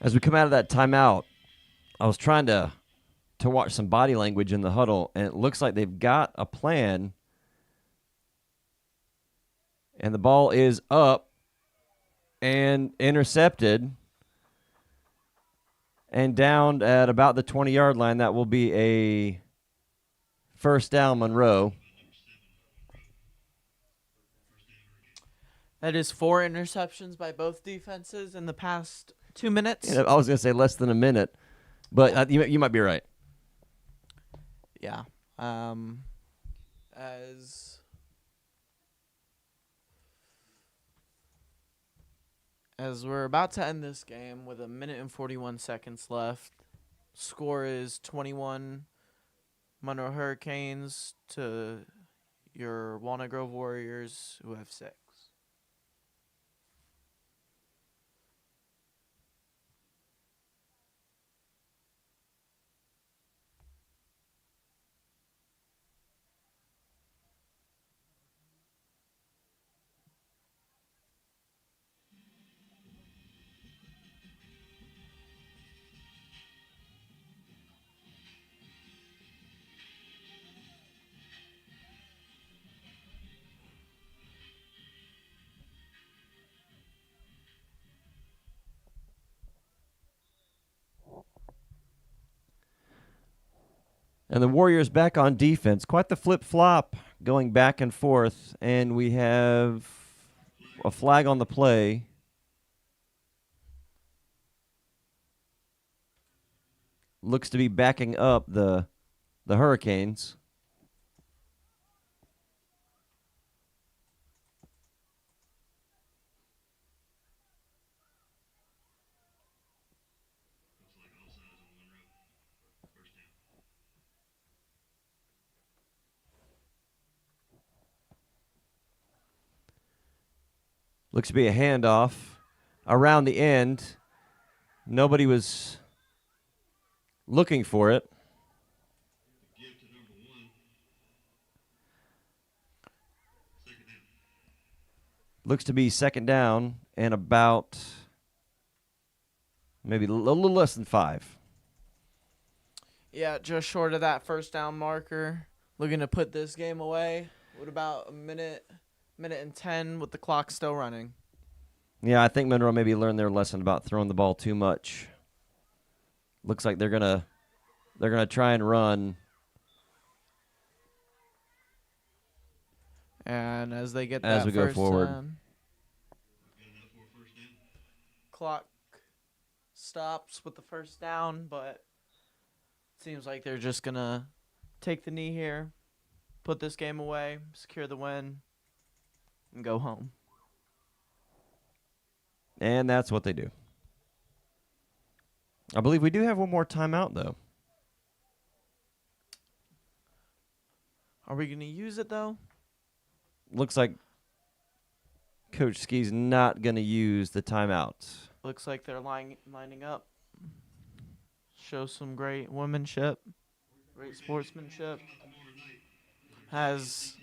As we come out of that timeout, I was trying to watch some body language in the huddle, and it looks like they've got a plan. And the ball is up and intercepted and down at about the 20-yard line. That will be a first down, Monroe. That is 4 interceptions by both defenses in the past 2 minutes. Yeah, I was going to say less than a minute, but you might be right. Yeah. As we're about to end this game with 1 minute and 41 seconds left, score is 21 Monroe Hurricanes to your Walnut Grove Warriors, who have 6. And the Warriors back on defense. Quite the flip-flop going back and forth. And we have a flag on the play. Looks to be backing up the Hurricanes. Looks to be a handoff around the end. Nobody was looking for it. Give to number 1. Second down. Looks to be second down and about maybe a little less than 5. Yeah, just short of that first down marker. Looking to put this game away. What about a minute and 10 with the clock still running? Yeah, I think Monroe maybe learned their lesson about throwing the ball too much. Looks like they're gonna try and run. And as they get As that we go first forward. down, clock stops with the first down, but seems like they're just gonna take the knee here, put this game away, secure the win, and go home. And that's what they do. I believe we do have one more timeout, though. Are we gonna use it though? Looks like Coach Ski's not going to use the timeout. Looks like they're lining up. Show some great womanship, great sportsmanship. Has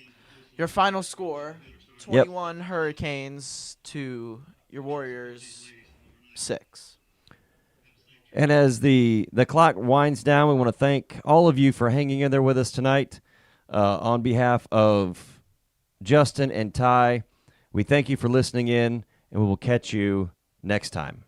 your final score, 21 Hurricanes to your Warriors 6. And as the clock winds down, we want to thank all of you for hanging in there with us tonight. On behalf of Justin and Ty, we thank you for listening in, and we will catch you next time.